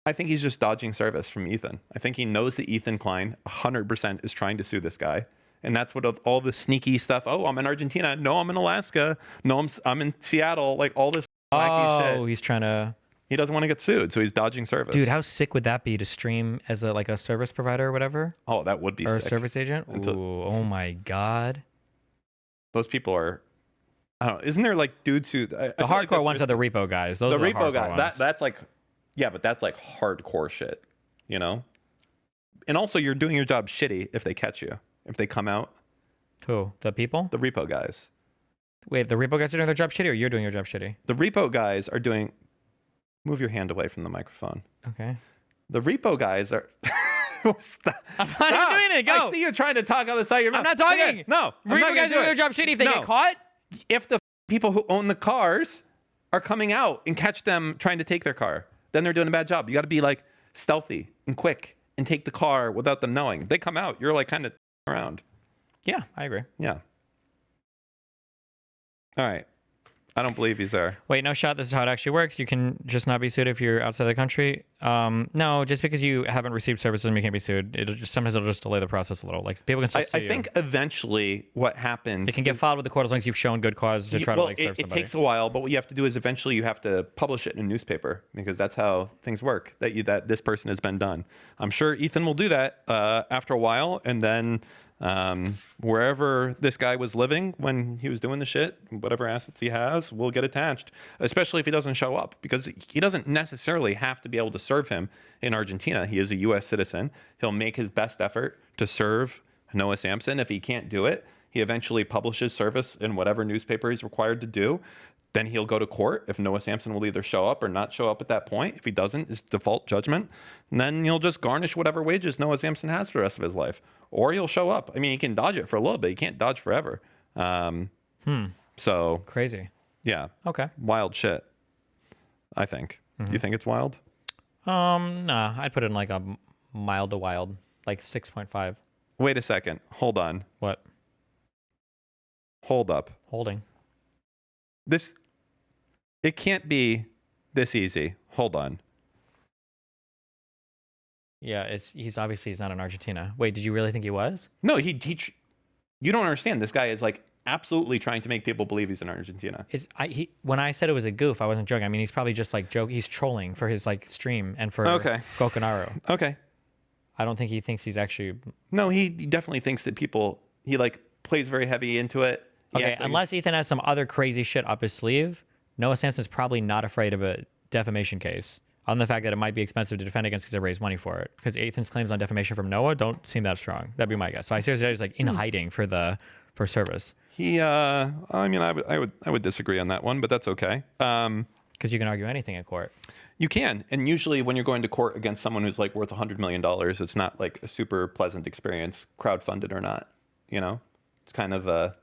A: I think he's just dodging service from Ethan. I think he knows that Ethan Klein 100% is trying to sue this guy. And that's what all the sneaky stuff. Oh, I'm in Argentina. No, I'm in Alaska. No, I'm in Seattle. Like all this wacky shit.
B: Oh, he's trying to.
A: He doesn't want to get sued, so he's dodging service.
B: Dude, how sick would that be to stream as a service provider or whatever?
A: Oh, that would be
B: or
A: sick.
B: A service agent? Ooh, oh my God.
A: Those people are. I don't know. Isn't there like dudes who
B: the hardcore ones are the repo guys? Those
A: the
B: are
A: repo
B: guys.
A: Ones. That's like, yeah, but that's like hardcore shit, you know. And also, you're doing your job shitty if they catch you, if they come out.
B: Who? The people?
A: The repo guys.
B: Wait, the repo guys are doing their job shitty, or you're doing your job shitty?
A: The repo guys are doing. Move your hand away from the microphone.
B: Okay.
A: The repo guys are. Stop.
B: I'm not doing it. Go.
A: I see you trying to talk on the side of your mouth.
B: I'm not talking.
A: Okay, no. I'm
B: Repo
A: not
B: guys
A: do
B: do their job shitty if they get caught.
A: If the people who own the cars are coming out and catch them trying to take their car, then they're doing a bad job. You got to be like stealthy and quick and take the car without them knowing. They come out, you're like kind of around.
B: Yeah, I agree.
A: Yeah. All right. I don't believe he's there.
B: Wait, no shot. This is how it actually works. You can just not be sued if you're outside the country. No, just because you haven't received services, you can't be sued. Sometimes it'll just delay the process a little. Like people can still sue
A: I think eventually what happens.
B: It can get filed with the court as long as you've shown good cause to try to like serve somebody.
A: It takes a while, but what you have to do is eventually you have to publish it in a newspaper because that's how things work. That this person has been done. I'm sure Ethan will do that after a while, and then. Wherever this guy was living when he was doing the shit, whatever assets he has will get attached, especially if he doesn't show up, because he doesn't necessarily have to be able to serve him in Argentina. He is a U.S. citizen. He'll make his best effort to serve Noah Samsen. If he can't do it, he eventually publishes service in whatever newspaper he's required to do. Then he'll go to court if Noah Samsen will either show up or not show up at that point. If he doesn't, it's default judgment. And then he'll just garnish whatever wages Noah Samsen has for the rest of his life. Or he'll show up. I mean, he can dodge it for a little bit. He can't dodge forever. So
B: crazy.
A: Yeah.
B: Okay.
A: Wild shit, I think. Do you think it's wild?
B: Nah. I'd put it in like a mild to wild, like 6.5.
A: Wait a second. Hold on.
B: What?
A: Hold up.
B: Holding.
A: It can't be this easy. Hold on.
B: Yeah, he's not in Argentina. Wait, did you really think he was?
A: No, you don't understand. This guy is like absolutely trying to make people believe he's in Argentina.
B: When I said it was a goof, I wasn't joking. I mean, he's probably just like joking. He's trolling for his like stream and for Gokanaro.
A: Okay.
B: I don't think he thinks he's actually.
A: No, he definitely thinks that he like plays very heavy into it.
B: Okay, unless Ethan has some other crazy shit up his sleeve, Noah Samsen's probably not afraid of a defamation case. On the fact that it might be expensive to defend against because they raise money for it. Because Ethan's claims on defamation from Noah don't seem that strong. That'd be my guess. So I seriously was like in hiding for service.
A: I mean, I would disagree on that one, but that's okay.
B: Because you can argue anything in court.
A: You can, and usually when you're going to court against someone who's like worth $100 million, it's not like a super pleasant experience, crowdfunded or not. You know, it's kind of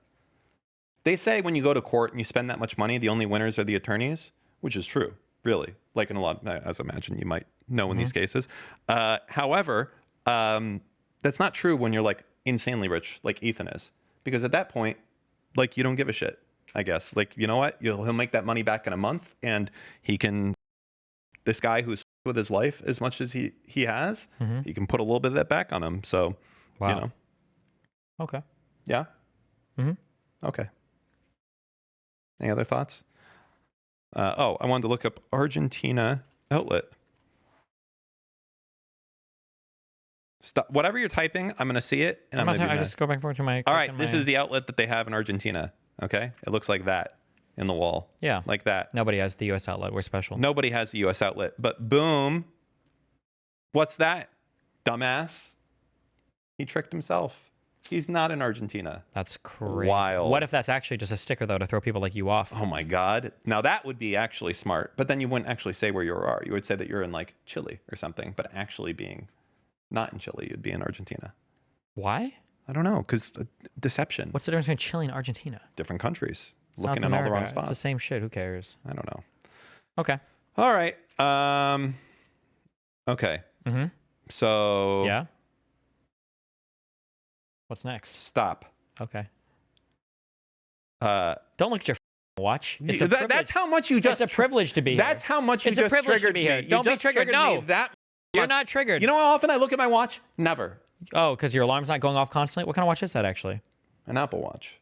A: They say when you go to court and you spend that much money, the only winners are the attorneys, which is true. Really, like in a lot, as I imagine you might know in these cases. However, that's not true when you're like insanely rich, like Ethan is, because at that point, like you don't give a shit. I guess, like you know what, he'll make that money back in a month, and he can. This guy who's with his life as much as he has, he can put a little bit of that back on him. So, you know.
B: Okay.
A: Yeah. Okay. Any other thoughts? I wanted to look up Argentina outlet. Stop. Whatever you're typing, I'm going to see it. And I
B: just go back and forth to my.
A: All right, this is the outlet that they have in Argentina. Okay, it looks like that in the wall.
B: Yeah,
A: like that.
B: Nobody has the U.S. outlet. We're special.
A: Nobody has the U.S. outlet. But boom, what's that, dumbass? He tricked himself. He's not in Argentina.
B: That's crazy.
A: Wild.
B: What if that's actually just a sticker, though, to throw people like you off?
A: Oh, my God. Now, that would be actually smart. But then you wouldn't actually say where you are. You would say that you're in, like, Chile or something. But actually being not in Chile, you'd be in Argentina.
B: Why?
A: I don't know. Because deception.
B: What's the difference between Chile and Argentina?
A: Different countries.
B: South
A: looking
B: America.
A: In all the wrong spots.
B: It's the same shit. Who cares?
A: I don't know.
B: Okay.
A: All right. Okay. So...
B: Yeah? What's next?
A: Stop.
B: Okay. Don't look at your watch. It's a
A: that's how much you just.
B: It's a privilege to be here.
A: That's how much you
B: just triggered. It's a privilege to be here.
A: Me.
B: Don't be triggered. No. You're not triggered.
A: You know how often I look at my watch? Never.
B: Oh, because your alarm's not going off constantly? What kind of watch is that, actually?
A: An Apple Watch.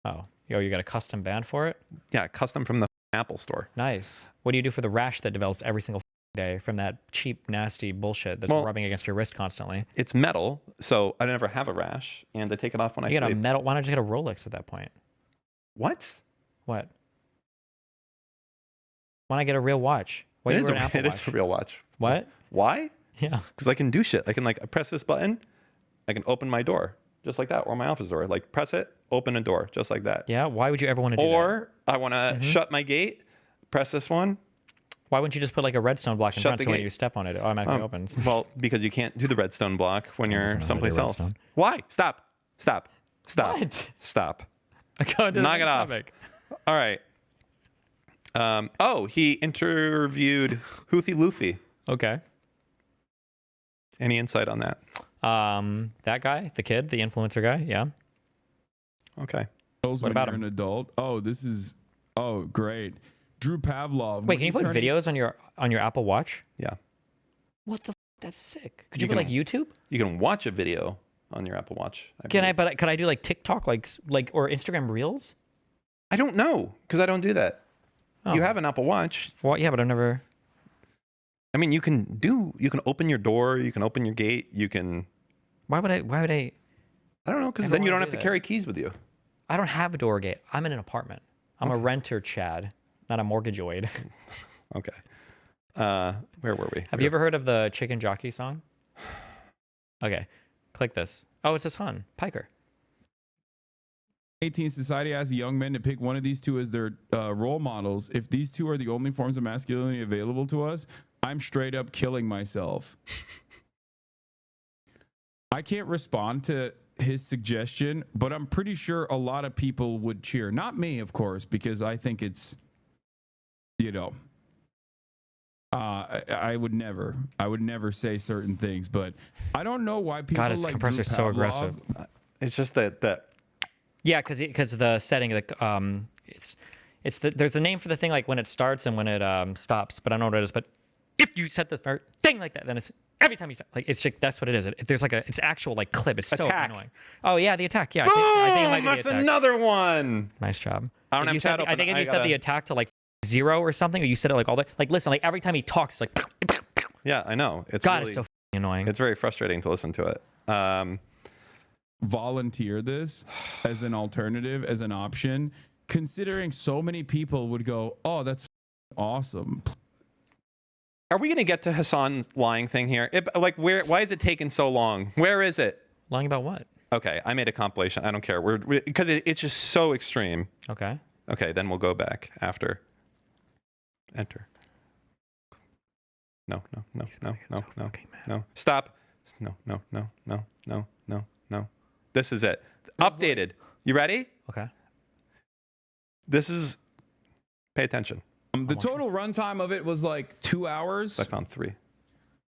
B: Oh. You got a custom band for it?
A: Yeah, custom from the Apple store.
B: Nice. What do you do for the rash that develops every single day from that cheap, nasty bullshit that's rubbing against your wrist constantly?
A: It's metal, so I never have a rash, and I take it off when I sleep.
B: You got a metal. Why not just get a Rolex at that point?
A: What?
B: What? Why not get a real watch? Why
A: It
B: is an Apple
A: it
B: watch?
A: is a real watch.
B: What?
A: Why?
B: Yeah.
A: Because I can do shit. I can like press this button, I can open my door just like that, or my office door. Like press it, open a door just like that.
B: Yeah. Why would you ever want to do that?
A: Or I want to shut my gate, press this one,
B: Why wouldn't you just put like a redstone block in
A: Shut
B: front
A: the
B: so when
A: gate.
B: you step on it, it automatically opens?
A: Well, because you can't do the redstone block when
B: I
A: you're
B: don't know how to do
A: someplace else.
B: redstone.
A: Why? Stop. Stop. Stop.
B: What?
A: Stop.
B: Go to the
A: Knock it
B: next
A: off.
B: topic.
A: All right. He interviewed Houthi Luffy.
B: Okay.
A: Any insight on that?
B: That guy, the kid, the influencer guy, yeah.
A: Okay.
L: What
B: about
L: you're
B: him?
L: an adult? Oh, great. Drew Pavlov.
B: Wait, can you put videos on your Apple Watch?
A: Yeah.
B: What the? That's sick. Could you put like YouTube?
A: You can watch a video on your Apple Watch.
B: Can I? But could I do like TikTok, like or Instagram Reels?
A: I don't know because I don't do that.
B: Oh.
A: You have an Apple Watch.
B: Well, yeah, but I've never.
A: I mean, you can open your door, you can open your gate, you can.
B: Why would I?
A: I don't know, because
B: I
A: then you
B: don't
A: don't
B: wanna
A: have
B: do
A: to
B: that.
A: carry keys with you.
B: I don't have a door gate. I'm in an apartment. I'm a renter, Chad, not a mortgageoid.
A: Okay. Where were we?
B: Have you ever heard of the Chicken Jockey song? Okay, click this. Oh, it's Hasan Piker.
L: 18 society asks young men to pick one of these two as their role models. If these two are the only forms of masculinity available to us, I'm straight up killing myself. I can't respond to his suggestion, but I'm pretty sure a lot of people would cheer. Not me, of course, because I think it's, I would never say certain things, but I don't know why people
B: God, his
L: like
B: compressor's
L: Drew
B: so
L: Pavlov-
B: aggressive.
A: It's just that.
B: Yeah, because the setting, like there's a name for the thing, like when it starts and when it stops, but I don't know what it is. But if you set the thing like that, then it's every time you like it's just, that's what it is. There's like it's actual like clip. It's so
A: Attack.
B: annoying. Oh yeah, the attack. Yeah,
A: Boom!
B: I think it might be
A: That's
B: the attack.
A: another one.
B: Nice job.
A: I don't
B: If
A: have
B: you set
A: chat
B: the- I
A: open.
B: think if
A: I
B: you set the
A: gotta-
B: attack to like 0 or something, or you set it like all the like listen, like every time he talks, it's like
A: Yeah, I know. It's
B: God,
A: really,
B: it's so annoying.
A: It's very frustrating to listen to it.
L: Volunteer this as an alternative, as an option, considering so many people would go, oh, that's awesome.
A: Are we going to get to Hasan's lying thing here? Why is it taking so long? Where is it?
B: Lying about what?
A: Okay, I made a compilation. I don't care. Because it's just so extreme.
B: Okay.
A: Okay, then we'll go back after. Enter. No. Stop. No. This is it. Updated. You ready?
B: Okay.
A: This is. Pay attention.
L: The total runtime of it was like 2 hours.
A: I found 3.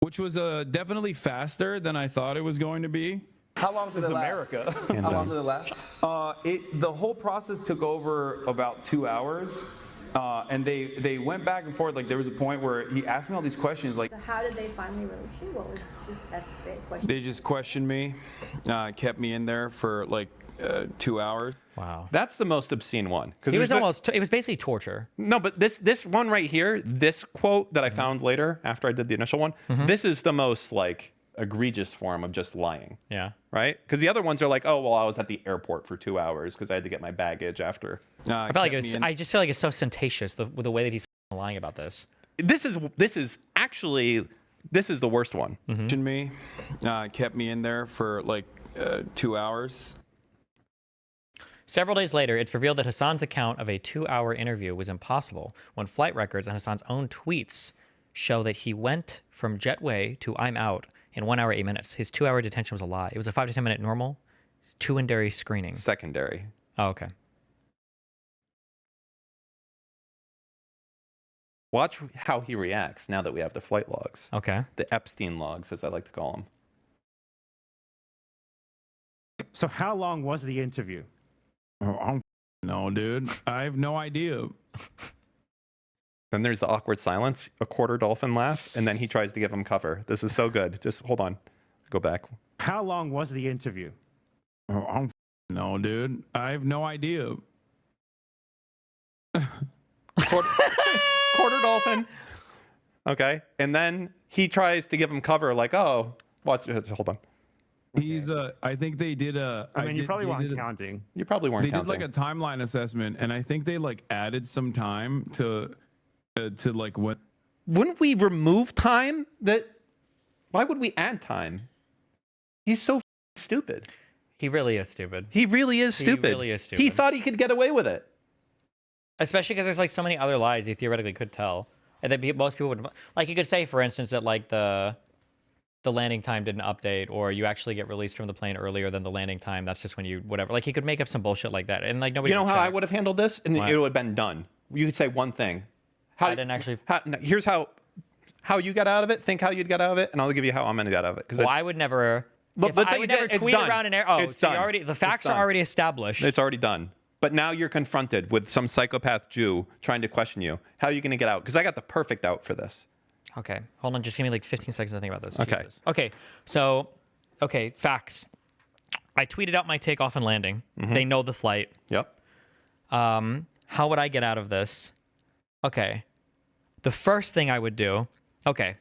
L: Which was definitely faster than I thought it was going to be.
M: How long did it last?
F: America.
M: How long did it last?
F: The whole process took over about 2 hours. And they went back and forth. Like there was a point where he asked me all these questions. Like,
N: So how did they finally release you? What was that's the question.
F: they just questioned me, kept me in there for like 2 hours.
B: Wow.
A: That's the most obscene one.
B: It was it was basically torture.
A: No, but this one right here, this quote that I found later after I did the initial one, this is the most like egregious form of just lying.
B: Yeah.
A: Right? Because the other ones are like, oh, well, I was at the airport for 2 hours because I had to get my baggage after.
B: I felt like it was. I just feel like it's so sententious with the way that he's lying about this.
A: This is actually the worst one.
F: Questioned me, kept me in there for like 2 hours.
B: Several days later, it's revealed that Hasan's account of a 2-hour interview was impossible when flight records and Hasan's own tweets show that he went from Jetway to I'm out in 1 hour, 8 minutes. His 2-hour detention was a lie. It was a 5 to 10 minute normal, secondary screening.
A: Secondary.
B: Oh, okay.
A: Watch how he reacts now that we have the flight logs.
B: Okay.
A: The Epstein logs, as I like to call them.
O: So how long was the interview?
L: Oh, I don't know, dude. I have no idea.
A: Then there's the awkward silence, a quarter dolphin laugh, and then he tries to give him cover. This is so good. Just hold on. Go back.
O: How long was the interview?
L: Oh, I don't know, dude. I have no idea.
A: Quarter dolphin. Okay. And then he tries to give him cover like, oh, watch. Hold on.
L: He's I think they did a.
O: I mean, you probably weren't counting.
A: You probably weren't
L: They
A: counting.
L: did like a timeline assessment, and I think they like added some time to like what.
A: Wouldn't we remove time? Why would we add time? He's so stupid.
B: He really is stupid.
A: He really is stupid.
B: He really is stupid.
A: He thought he could get away with it.
B: Especially because there's like so many other lies he theoretically could tell. And then most people would, like, you could say, for instance, that like the landing time didn't update, or you actually get released from the plane earlier than the landing time. That's just when you whatever. Like, he could make up some bullshit like that, and like nobody.
A: You know
B: would
A: how
B: check.
A: I would have handled this, and
B: What?
A: it would have been done. You could say one thing.
B: I didn't actually.
A: Here's how you got out of it. Think how you'd get out of it, and I'll give you how I'm gonna get out of it.
B: Well, I would never.
A: Look,
B: If
A: let's
B: I
A: say
B: would
A: you
B: never
A: did, it's
B: tweet
A: done.
B: around an air. Oh,
A: It's
B: so you
A: done.
B: already the facts
A: It's
B: are
A: done.
B: already established.
A: It's already done. But now you're confronted with some psychopath Jew trying to question you. How are you gonna get out? Because I got the perfect out for this.
B: Okay, hold on. Just give me like 15 seconds to think about this.
A: Okay.
B: Jesus. Okay. So, facts. I tweeted out my takeoff and landing.
A: Mhm.
B: They know the flight.
A: Yep.
B: How would I get out of this? Okay. The first thing I would do. Okay.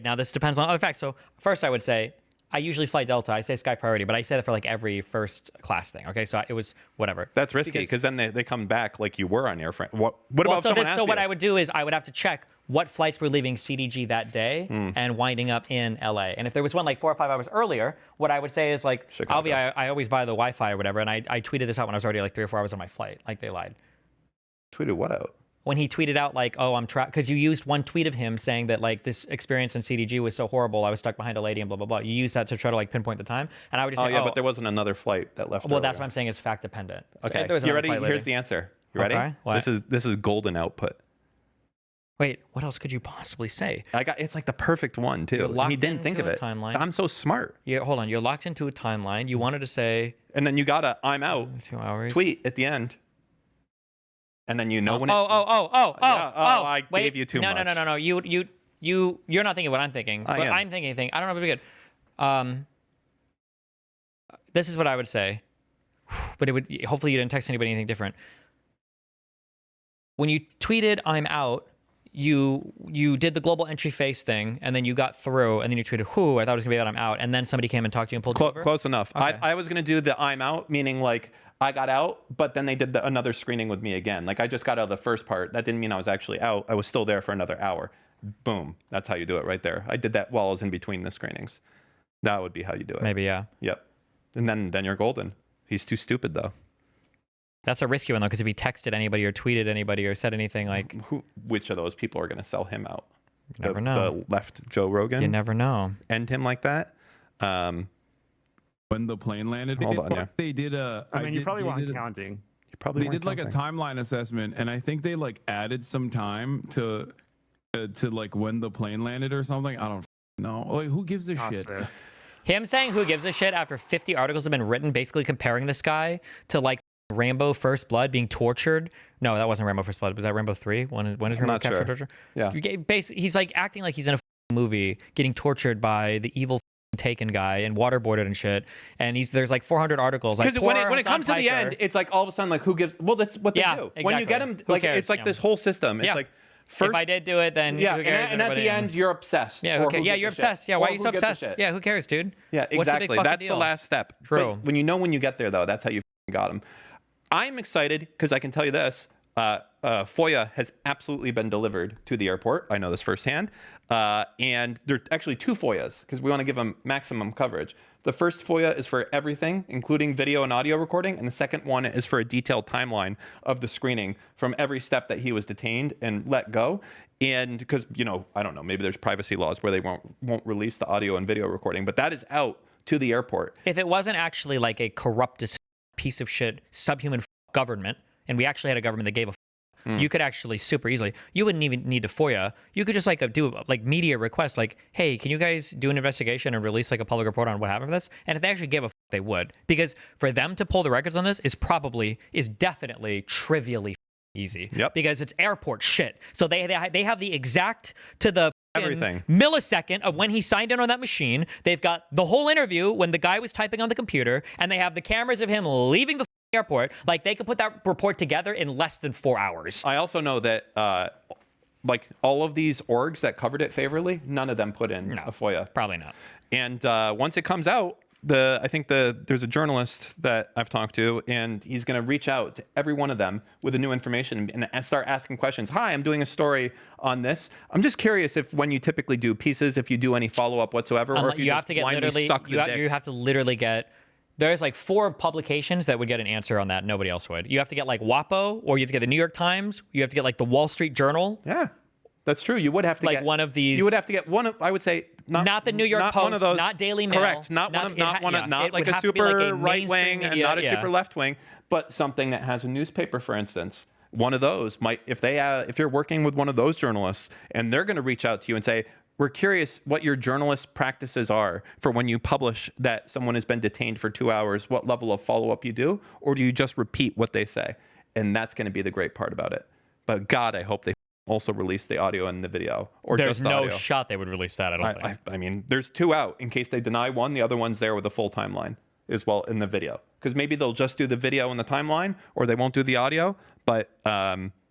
B: Now this depends on other facts. So first I would say I usually fly Delta. I say Sky Priority, but I say that for like every first class thing. Okay. So it was whatever.
A: That's risky because then they come back like you were on Air France. What about someone asks
B: So what
A: you?
B: I would do is I would have to check what flights were leaving CDG that day and winding up in LA. And if there was one like 4 or 5 hours earlier, what I would say is like,
A: Chicago.
B: I always buy the Wi-Fi or whatever. And I tweeted this out when I was already like 3 or 4 hours on my flight. Like they lied.
A: Tweeted what out?
B: When he tweeted out like, oh, I'm trapped, because you used one tweet of him saying that like this experience in CDG was so horrible, I was stuck behind a lady and blah, blah, blah. You used that to try to like pinpoint the time. And I would just say,
A: but there wasn't another flight that left.
B: Well, that's what I'm saying is fact dependent. So
A: Okay,
B: if there was
A: you
B: another
A: ready?
B: flight
A: Here's
B: later-
A: the answer. You ready?
B: Okay, what?
A: This is golden output.
B: Wait, what else could you possibly say?
A: It's like the perfect one too.
B: You're
A: And
B: locked
A: he didn't think of
B: into a
A: it.
B: timeline.
A: I'm so smart.
B: Yeah, hold on. You're locked into a timeline. You wanted to say,
A: and then you got a I'm out
B: 2 hours
A: tweet at the end. And then you know when it.
B: I
A: gave you too much.
B: No. You're not thinking what I'm thinking.
A: I
B: But
A: am.
B: I'm thinking anything. I don't know if it'd be good. This is what I would say. But it would hopefully you didn't text anybody anything different. When you tweeted I'm out, you did the global entry face thing, and then you got through, and then you tweeted, "Whoo, I thought it was gonna be that I'm out," and then somebody came and talked to you and pulled you over.
A: Close enough.
B: Okay.
A: I was gonna do the I'm out, meaning like I got out, but then they did another screening with me again. Like I just got out of the first part. That didn't mean I was actually out. I was still there for another hour. Boom. That's how you do it right there. I did that while I was in between the screenings. That would be how you do it.
B: Maybe, yeah.
A: Yep. And then you're golden. He's too stupid though.
B: That's a risky one though, because if he texted anybody or tweeted anybody or said anything like,
A: which of those people are going to sell him out?
B: You never know.
A: The left Joe Rogan.
B: You never know.
A: End him like that.
L: When the plane landed,
A: Hold on, yeah.
L: they did a.
O: I mean, you probably
L: they
O: weren't
L: did a-
O: counting.
A: You probably
L: They
A: weren't
L: did like a
A: counting.
L: timeline assessment, and I think they like added some time to like when the plane landed or something. I don't know. Like, who gives a shit?
B: him saying who gives a shit after 50 articles have been written basically comparing this guy to like Rambo First Blood being tortured. No, that wasn't Rambo First Blood. Was that Rambo 3? When is Rambo
A: not
B: capture
A: sure.
B: torture?
A: Yeah.
B: He's like acting like he's in a movie getting tortured by the evil Taken guy and waterboarded and shit. And there's like 400 articles. Like,
A: Because when it
B: Hasan
A: comes to the
B: Piker-
A: end, it's like all of a sudden like who gives? Well, that's what they
B: Yeah,
A: do. When you get
B: exactly.
A: them,
B: Who
A: like
B: cares?
A: it's like
B: Yeah.
A: this whole system. It's
B: Yeah.
A: like first.
B: If I did do it, then
A: Yeah,
B: who cares?
A: and at the
B: Everybody-
A: end you're obsessed.
B: Yeah,
A: or
B: okay.
A: who
B: Yeah,
A: gives
B: you're
A: a shit.
B: obsessed. Yeah, why
A: Or
B: are you
A: who
B: so
A: gives a
B: obsessed?
A: shit.
B: Yeah, who cares, dude?
A: Yeah,
B: What's the big
A: exactly.
B: fucking
A: That's
B: deal?
A: the last step.
B: True.
A: But when you get there, though, that's how you got them. I'm excited because I can tell you this. FOIA has absolutely been delivered to the airport. I know this firsthand. And there are actually two FOIAs because we want to give them maximum coverage. The first FOIA is for everything, including video and audio recording. And the second one is for a detailed timeline of the screening from every step that he was detained and let go. And because, I don't know, maybe there's privacy laws where they won't release the audio and video recording, but that is out to the airport.
B: If it wasn't actually like a corrupt piece of shit subhuman government, and we actually had a government that gave a you could actually super easily, you wouldn't even need to FOIA. You could just like do like media requests like, hey, can you guys do an investigation and release like a public report on what happened for this? And if they actually gave a they would. Because for them to pull the records on this is definitely trivially easy.
A: Yep.
B: Because it's airport shit. So they have the exact to the
A: everything
B: millisecond of when he signed in on that machine. They've got the whole interview when the guy was typing on the computer, and they have the cameras of him leaving the airport. Like they could put that report together in less than 4 hours.
A: I also know that like all of these orgs that covered it favorably, none of them put in a FOIA.
B: Probably not.
A: And once it comes out, I think there's a journalist that I've talked to, and he's going to reach out to every one of them with the new information and start asking questions. Hi, I'm doing a story on this. I'm just curious if when you typically do pieces, if you do any follow-up whatsoever, or if you just blindly suck the dick.
B: You have to literally get. There's like 4 publications that would get an answer on that. Nobody else would. You have to get like WAPO, or you have to get the New York Times. You have to get like the Wall Street Journal.
A: Yeah. That's true. You would have to
B: like
A: get
B: one of these.
A: You would have to get one of. I would say
B: not the New York
A: not
B: Post,
A: one of those,
B: not Daily Mail.
A: Correct. Not like a super right wing and not a super left wing, but something that has a newspaper, for instance. One of those might, if you're working with one of those journalists and they're going to reach out to you and say, we're curious what your journalist practices are for when you publish that someone has been detained for 2 hours, what level of follow-up you do, or do you just repeat what they say? And that's going to be the great part about it. But God, I hope they also release the audio and the video, or
B: There's
A: just the
B: no
A: audio.
B: shot they would release that. I don't think.
A: I mean, there's 2 out in case they deny one. The other one's there with a full timeline as well in the video, because maybe they'll just do the video and the timeline, or they won't do the audio. But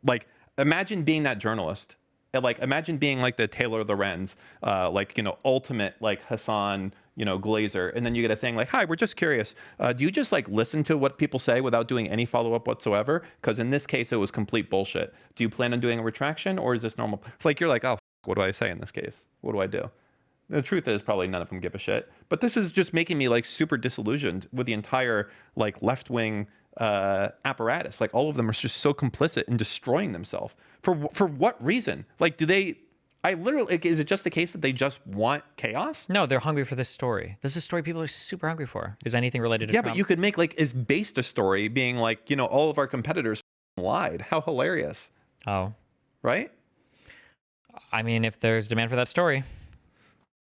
A: like, imagine being that journalist. Like, imagine being like the Taylor Lorenz, ultimate like Hasan, Glazer, and then you get a thing like, "Hi, we're just curious. Do you just like listen to what people say without doing any follow up whatsoever? Because in this case, it was complete bullshit. Do you plan on doing a retraction, or is this normal?" Like, you're like, "Oh, what do I say in this case? What do I do?" The truth is, probably none of them give a shit. But this is just making me like super disillusioned with the entire like left wing apparatus. Like, all of them are just so complicit in destroying themselves. For what reason? Like, do they? I literally, is it just the case that they just want chaos?
B: No, they're hungry for this story. This is a story people are super hungry for. Is anything related to
A: Yeah,
B: Trump?
A: but you could make like is based a story being like, all of our competitors lied. How hilarious.
B: Oh.
A: Right?
B: I mean, if there's demand for that story.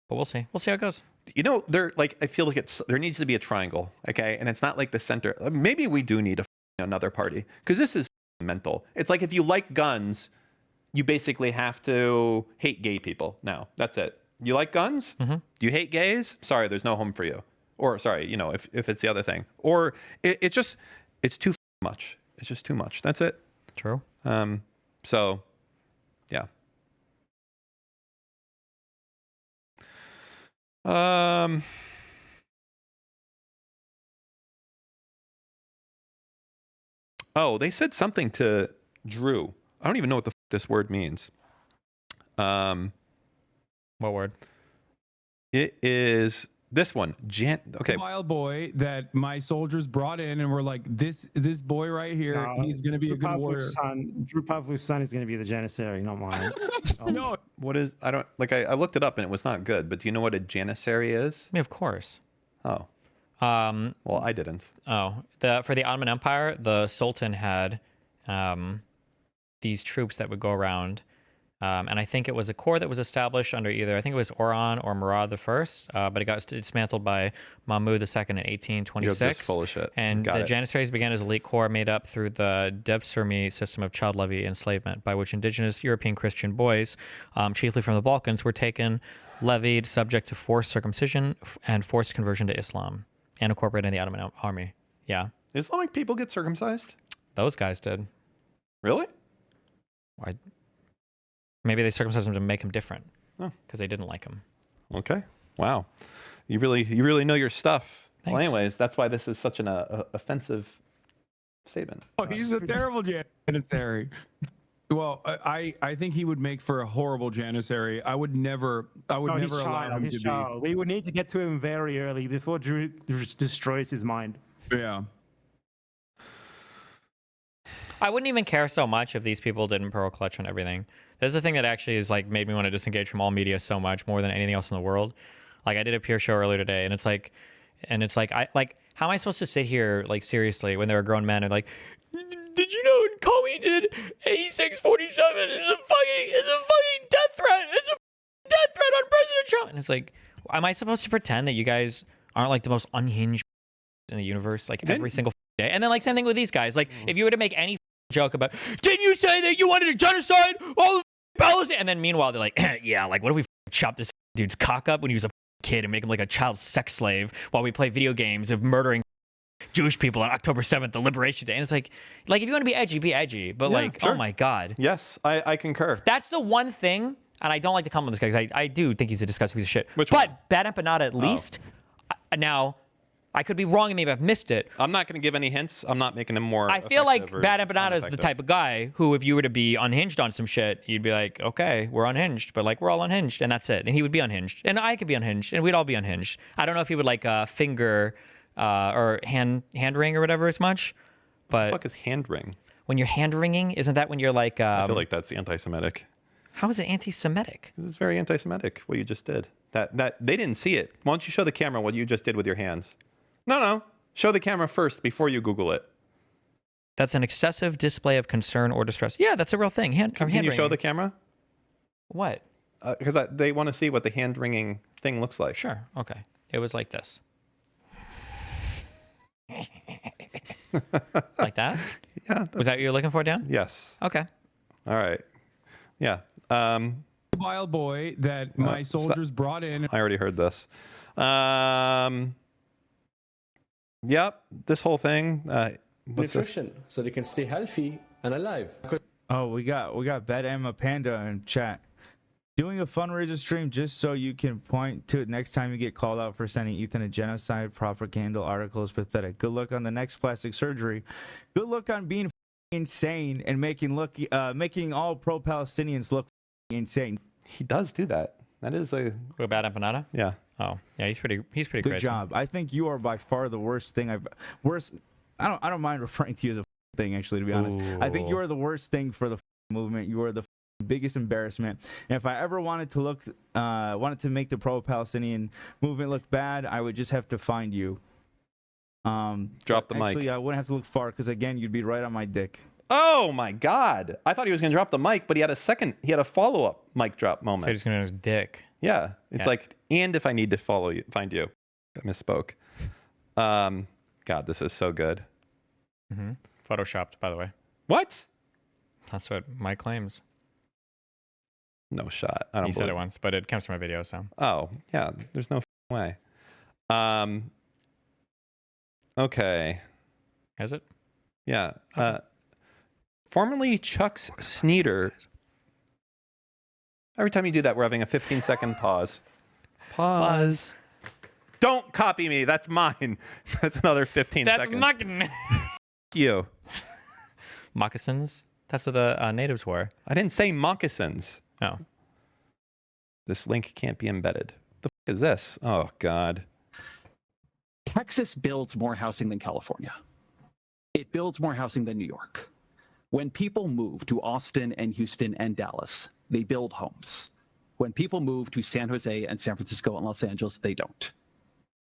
B: But we'll see. We'll see how it goes.
A: I feel like there needs to be a triangle, okay? And it's not like the center. Maybe we do need another party, because this is mental. It's like, if you like guns, you basically have to hate gay people now. That's it. You like guns? Mm-hmm. Do you hate gays? Sorry, there's no home for you. Or sorry, if it's the other thing. Or it's too much. It's just too much. That's it.
B: True.
A: So, yeah. Oh, they said something to Drew. I don't even know what the this word means.
B: What word?
L: It is
A: this one. Okay.
L: Wild boy that my soldiers brought in and were like, this boy right here, he's gonna be a good warrior.
O: Drew Pavlov's son is gonna be the Janissary, not mine.
L: No.
A: What is? I don't like. I looked it up and it was not good. But do you know what a janissary is?
B: Yeah, of course.
A: Oh. Well, I didn't.
B: Oh, for the Ottoman Empire, the Sultan had these troops that would go around, and I think it was a corps that was established under either, I think it was Orhan or Murad I, but it got dismantled by Mahmud II in 1826.
A: You're just full of shit.
B: And the Janissaries began as elite corps made up through the Debsirmi system of child levy enslavement, by which indigenous European Christian boys, chiefly from the Balkans, were taken, levied, subject to forced circumcision and forced conversion to Islam, and incorporated in the Ottoman army. Yeah.
A: Islamic people get circumcised?
B: Those guys did.
A: Really?
B: Why? Maybe they circumcised him to make him different.
A: Oh.
B: Because they didn't like him.
A: Okay. Wow. You really know your stuff.
B: Thanks.
A: Well, anyways, that's why this is such an offensive statement.
L: Oh, he's a terrible janissary. Well, I think he would make for a horrible janissary. I would never allow him to be.
O: We would need to get to him very early before Drew destroys his mind.
L: Yeah.
B: I wouldn't even care so much if these people didn't pearl clutch on everything. This is the thing that actually is like made me want to disengage from all media so much more than anything else in the world. Like, I did a peer show earlier today, and it's like how am I supposed to sit here like seriously when there are grown men and like, did you know Comey did 8647 is a fucking death threat. It's a death threat on President Trump. And it's like, am I supposed to pretend that you guys aren't like the most unhinged in the universe like every single day? And then like same thing with these guys. Like, if you were to make any joke about, didn't you say that you wanted to genocide all the Palestine? And then meanwhile they're like, yeah, like what if we chop this dude's cock up when he was a kid and make him like a child sex slave while we play video games of murdering Jewish people on October 7th, the Liberation Day? And it's like if you want to be edgy, but
A: Yeah, sure.
B: Oh my God.
A: Yes, I concur.
B: That's the one thing, and I don't like to comment on this guy because I do think he's a disgusting piece of shit.
A: Which
B: but
A: one?
B: Bad Empanada at least. Now, I could be wrong and maybe I've missed it.
A: I'm not going to give any hints. I'm not making him more.
B: I feel like
A: effective or
B: Bad Empanada is the
A: ineffective.
B: type of guy who, if you were to be unhinged on some shit, you'd be like, okay, we're unhinged, but like we're all unhinged, and that's it. And he would be unhinged, and I could be unhinged, and we'd all be unhinged. I don't know if he would like finger or hand ring or whatever as much, but
A: What the fuck is hand ring?
B: when you're hand wringing, isn't that when you're like?
A: I feel like that's anti-Semitic.
B: How is it anti-Semitic?
A: Because it's very anti-Semitic what you just did. That they didn't see it. Why don't you show the camera what you just did with your hands? No. Show the camera first before you Google it.
B: That's an excessive display of concern or distress. Yeah, that's a real thing.
A: Can you show the camera?
B: What?
A: Because they want to see what the hand-wringing thing looks like.
B: Sure. Okay. It was like this. Like that?
A: Yeah.
B: Was that what you were looking for, Dan?
A: Yes.
B: Okay.
A: All right. Yeah.
L: Wild boy that my soldiers brought in.
A: I already heard this. Yep. This whole thing. What's
M: nutrition, so they can stay healthy and alive.
P: Oh, we got Bet Emma Panda in chat. Doing a fundraiser stream just so you can point to it next time you get called out for sending Ethan a genocide propaganda article is pathetic. Good luck on the next plastic surgery. Good luck on being insane and making all pro-Palestinians look insane.
A: He does do that. That is a
B: What about Empanada?
A: Yeah.
B: Oh, yeah. He's pretty
P: Good
B: crazy.
P: job. I think you are by far the worst thing I don't mind referring to you as a thing, actually, to be honest. I think you are the worst thing for the movement. You are the biggest embarrassment. And if I ever wanted to make the pro-Palestinian movement look bad, I would just have to find you.
A: Drop the mic.
P: Actually, I wouldn't have to look far because, again, you'd be right on my dick.
A: Oh my God! I thought he was going to drop the mic, but he had a follow-up mic drop moment.
B: So he's going to his dick.
A: Yeah, it's like, and if I need to find you, I misspoke. God, this is so good.
B: Mm-hmm. Photoshopped, by the way.
A: What?
B: That's what Mike claims.
A: No shot. I don't.
B: He said it once, but it comes from a video. So.
A: Oh yeah, there's no way. Okay.
B: Has it?
A: Yeah. Formerly Chuck's Sneeder. Every time you do that, we're having a 15-second pause. Pause. Don't copy me. That's mine. That's another 15 seconds.
B: That's mine.
A: You.
B: Moccasins? That's what the natives wore.
A: I didn't say moccasins.
B: Oh.
A: This link can't be embedded. The f is this? Oh, God.
Q: Texas builds more housing than California. It builds more housing than New York. When people move to Austin and Houston and Dallas, they build homes. When people move to San Jose and San Francisco and Los Angeles, they don't.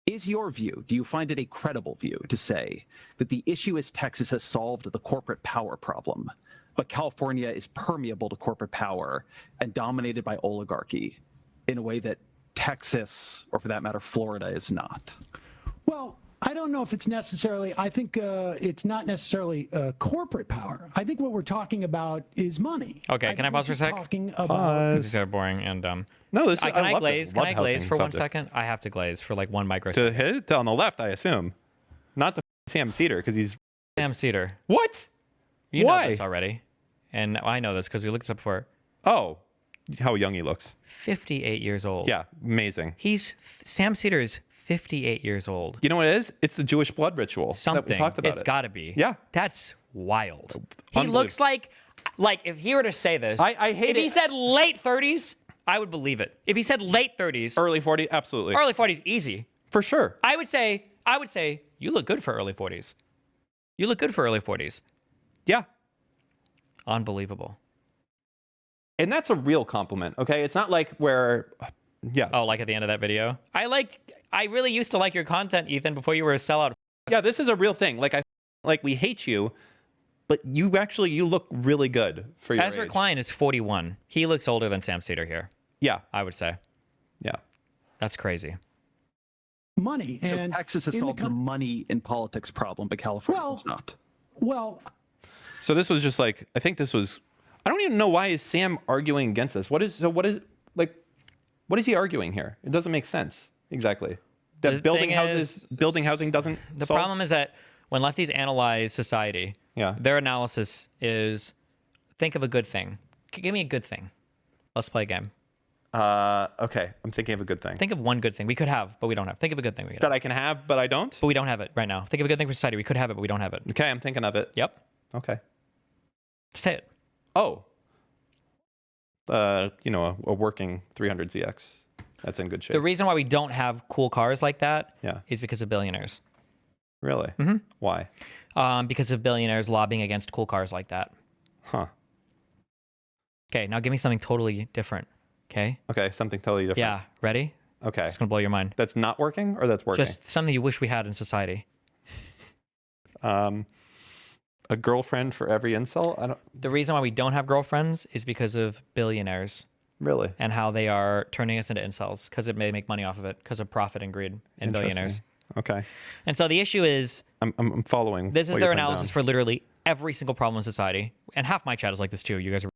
Q: Is your view, do you find it a credible view to say that the issue is Texas has solved the corporate power problem, but California is permeable to corporate power and dominated by oligarchy in a way that Texas, or for that matter, Florida, is not?
R: Well, I don't know if it's necessarily, I think it's not necessarily corporate power. I think what we're talking about is money.
B: Okay, can I pause for a sec?
R: Talking about
B: This is kind of boring and
A: No, this
B: can I
A: love
B: glaze?
A: it.
B: Can
A: Love
B: I glaze
A: housing
B: for 1
A: subject.
B: second? I have to glaze for like 1
A: To
B: microsecond.
A: hit on the left, I assume. Not the Sam Cedar, because he's
B: Sam Cedar.
A: What?
B: You
A: Why?
B: know this already, and I know this because we looked this up before.
A: Oh, how young he looks.
B: 58 years old.
A: Yeah, amazing.
B: Sam Cedar is 58 years old.
A: You know what it is? It's the Jewish blood ritual.
B: Something.
A: That we talked about
B: It's
A: it.
B: got to be.
A: Yeah.
B: That's wild. He looks like if he were to say this,
A: I hate
B: if
A: it.
B: he said late 30s, I would believe it. If he said late 30s,
A: Early 40s, absolutely.
B: early 40s, easy.
A: For sure.
B: I would say, you look good for early 40s. You look good for early 40s.
A: Yeah.
B: Unbelievable.
A: And that's a real compliment, okay? It's not like where, yeah.
B: Oh, like at the end of that video? I really used to like your content, Ethan, before you were a sellout.
A: Yeah, this is a real thing. Like we hate you, but you look really good for your
B: Ezra
A: age.
B: Klein is 41. He looks older than Sam Cedar here.
A: Yeah.
B: I would say.
A: Yeah.
B: That's crazy.
R: money.
Q: So
R: And
Q: Texas has solved the money in politics problem, but California has not.
R: Well,
A: So this was just like, I think this was, I don't even know why is Sam arguing against this. What is he arguing here? It doesn't make sense. Exactly. That
B: The
A: building
B: thing
A: housing doesn't
B: The
A: solve?
B: problem is that when lefties analyze society, their analysis is think of a good thing. Give me a good thing. Let's play a game.
A: Okay, I'm thinking of a good thing.
B: Think of one good thing we could have, but we don't have. Think of a good thing we could
A: That
B: have.
A: I can have, but I don't?
B: But we don't have it right now. Think of a good thing for society. We could have it, but we don't have it.
A: Okay, I'm thinking of it.
B: Yep.
A: Okay.
B: Say it.
A: Oh. A working 300ZX. That's in good shape.
B: The reason why we don't have cool cars like that is because of billionaires.
A: Really?
B: Mm-hmm.
A: Why?
B: Because of billionaires lobbying against cool cars like that.
A: Huh.
B: Okay, now give me something totally different. Okay.
A: Okay, something totally different.
B: Yeah. Ready?
A: Okay.
B: It's gonna blow your mind.
A: That's not working or that's working?
B: Just something you wish we had in society.
A: A girlfriend for every incel? I don't.
B: The reason why we don't have girlfriends is because of billionaires.
A: Really?
B: And how they are turning us into incels because it may make money off of it because of profit and greed and billionaires.
A: Okay.
B: And so the issue is,
A: I'm following.
B: this is
A: what
B: their
A: you're putting
B: analysis
A: down.
B: for literally every single problem in society. And half my chat is like this too. You guys are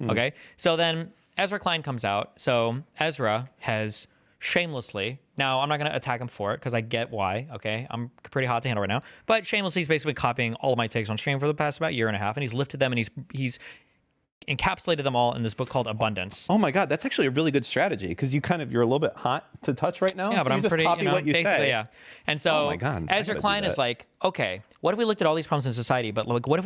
B: okay. So then Ezra Klein comes out. So Ezra has shamelessly, now I'm not going to attack him for it because I get why. Okay. I'm pretty hot to handle right now. But shamelessly, he's basically copying all of my takes on stream for the past about year and a half. And he's lifted them and he's encapsulated them all in this book called Abundance.
A: Oh my God, that's actually a really good strategy because you're a little bit hot to touch right now.
B: Yeah,
A: so
B: but
A: you
B: I'm
A: just
B: pretty,
A: copy what you
B: basically,
A: say.
B: yeah. And so
A: Oh my God, I
B: Ezra
A: gotta do
B: Klein is
A: that.
B: like, okay, what if we looked at all these problems in society, but like, what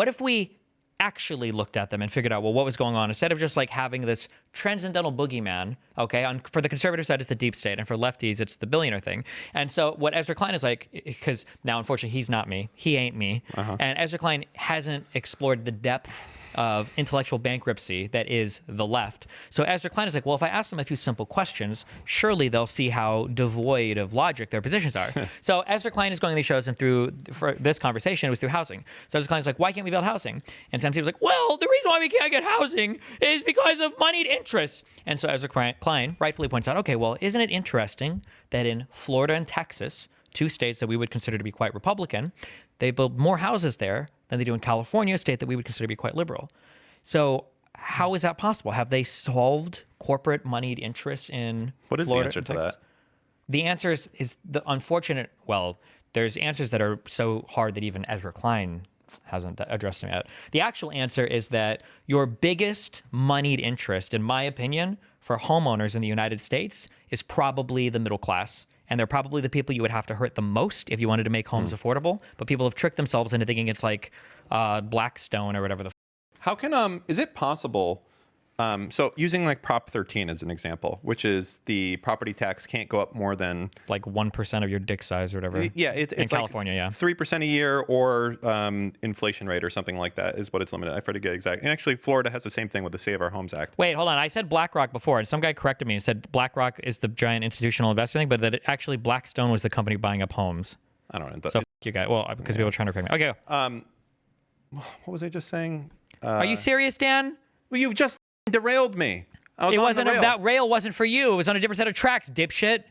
B: if we actually looked at them and figured out, well, what was going on instead of just like having this transcendental boogeyman, okay? For the conservative side, it's the deep state, and for lefties, it's the billionaire thing. And so what Ezra Klein is like, because now, unfortunately, he's not me. He ain't me. And Ezra Klein hasn't explored the depth of intellectual bankruptcy that is the left. So Ezra Klein is like, well, if I ask them a few simple questions, surely they'll see how devoid of logic their positions are. So Ezra Klein is going to these shows, and for this conversation, it was through housing. So Ezra Klein is like, why can't we build housing? And Sam Steve was like, well, the reason why we can't get housing is because of moneyed interests. And so Ezra Klein rightfully points out, okay, well, isn't it interesting that in Florida and Texas, two states that we would consider to be quite Republican, they build more houses there than they do in California, a state that we would consider to be quite liberal. So how is that possible? Have they solved corporate moneyed interests in
A: What is
B: Florida
A: the answer
B: and
A: to
B: Texas?
A: that?
B: The answer is the unfortunate, well, there's answers that are so hard that even Ezra Klein hasn't addressed them yet. The actual answer is that your biggest moneyed interest, in my opinion, for homeowners in the United States is probably the middle class. And they're probably the people you would have to hurt the most if you wanted to make homes affordable. But people have tricked themselves into thinking it's like Blackstone or whatever the.
A: How can is it possible? So using like Prop 13 as an example, which is the property tax can't go up more than
B: like 1% of your dick size or whatever.
A: Yeah, it's
B: in California,
A: like 3% a year or inflation rate or something like that is what it's limited. I forget exactly. And actually, Florida has the same thing with the Save Our Homes Act.
B: Wait, hold on. I said BlackRock before, and some guy corrected me and said BlackRock is the giant institutional investor thing, but that actually Blackstone was the company buying up homes.
A: I don't know.
B: So you guys. Well, because people are trying to correct me. Okay.
A: What was I just saying?
B: Are you serious, Dan?
A: Well, you've just derailed me.
B: It wasn't that rail wasn't for you. It was on a different set of tracks, dipshit.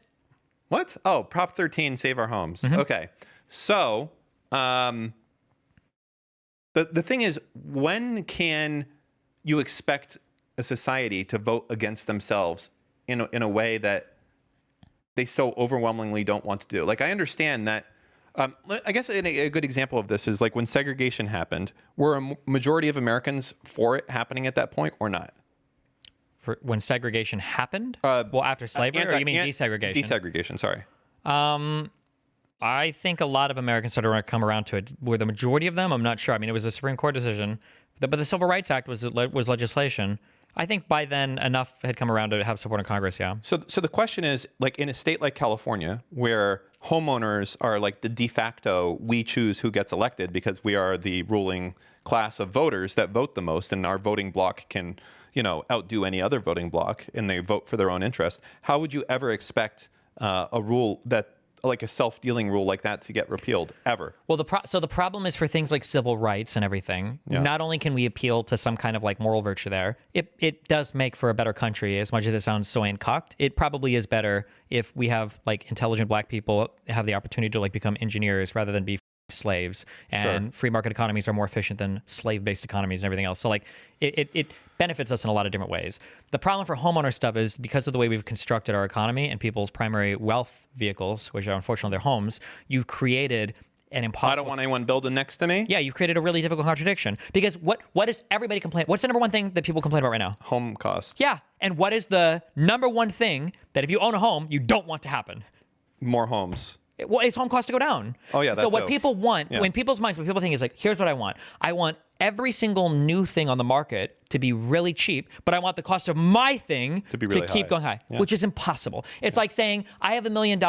A: What? Oh, Prop 13, Save Our Homes. Okay. So, the thing is, when can you expect a society to vote against themselves in a way that they so overwhelmingly don't want to do? Like, I understand that. I guess a good example of this is like when segregation happened, were a majority of Americans for it happening at that point or not?
B: For when segregation happened? Well, after slavery, or you mean desegregation?
A: Desegregation, sorry.
B: I think a lot of Americans started to come around to it. Were the majority of them? I'm not sure. I mean, it was a Supreme Court decision, but the Civil Rights Act was legislation. I think by then enough had come around to have support in Congress, yeah.
A: So the question is, like in a state like California, where homeowners are like the de facto, we choose who gets elected because we are the ruling class of voters that vote the most, and our voting bloc can, outdo any other voting bloc, and they vote for their own interest. How would you ever expect a rule that, like a self-dealing rule like that, to get repealed ever?
B: Well, the problem is for things like civil rights and everything. Yeah. Not only can we appeal to some kind of like moral virtue there, it does make for a better country. As much as it sounds so incocked, it probably is better if we have like intelligent black people have the opportunity to like become engineers rather than be slaves. And free market economies are more efficient than slave-based economies and everything else. So like it benefits us in a lot of different ways. The problem for homeowner stuff is because of the way we've constructed our economy and people's primary wealth vehicles, which are unfortunately their homes, you've created an impossible...
A: I don't want anyone building next to me?
B: Yeah, you've created a really difficult contradiction. Because what is everybody complain? What's the number one thing that people complain about right now?
A: Home costs.
B: Yeah, and what is the number one thing that if you own a home, you don't want to happen?
A: More homes.
B: Well, it's home costs to go down.
A: Oh, yeah,
B: So what people want, when people's minds, what people think is like, here's what I want. I want every single new thing on the market to be really cheap, but I want the cost of my thing
A: to be really
B: keep going high, which is impossible. It's like saying I have $1 million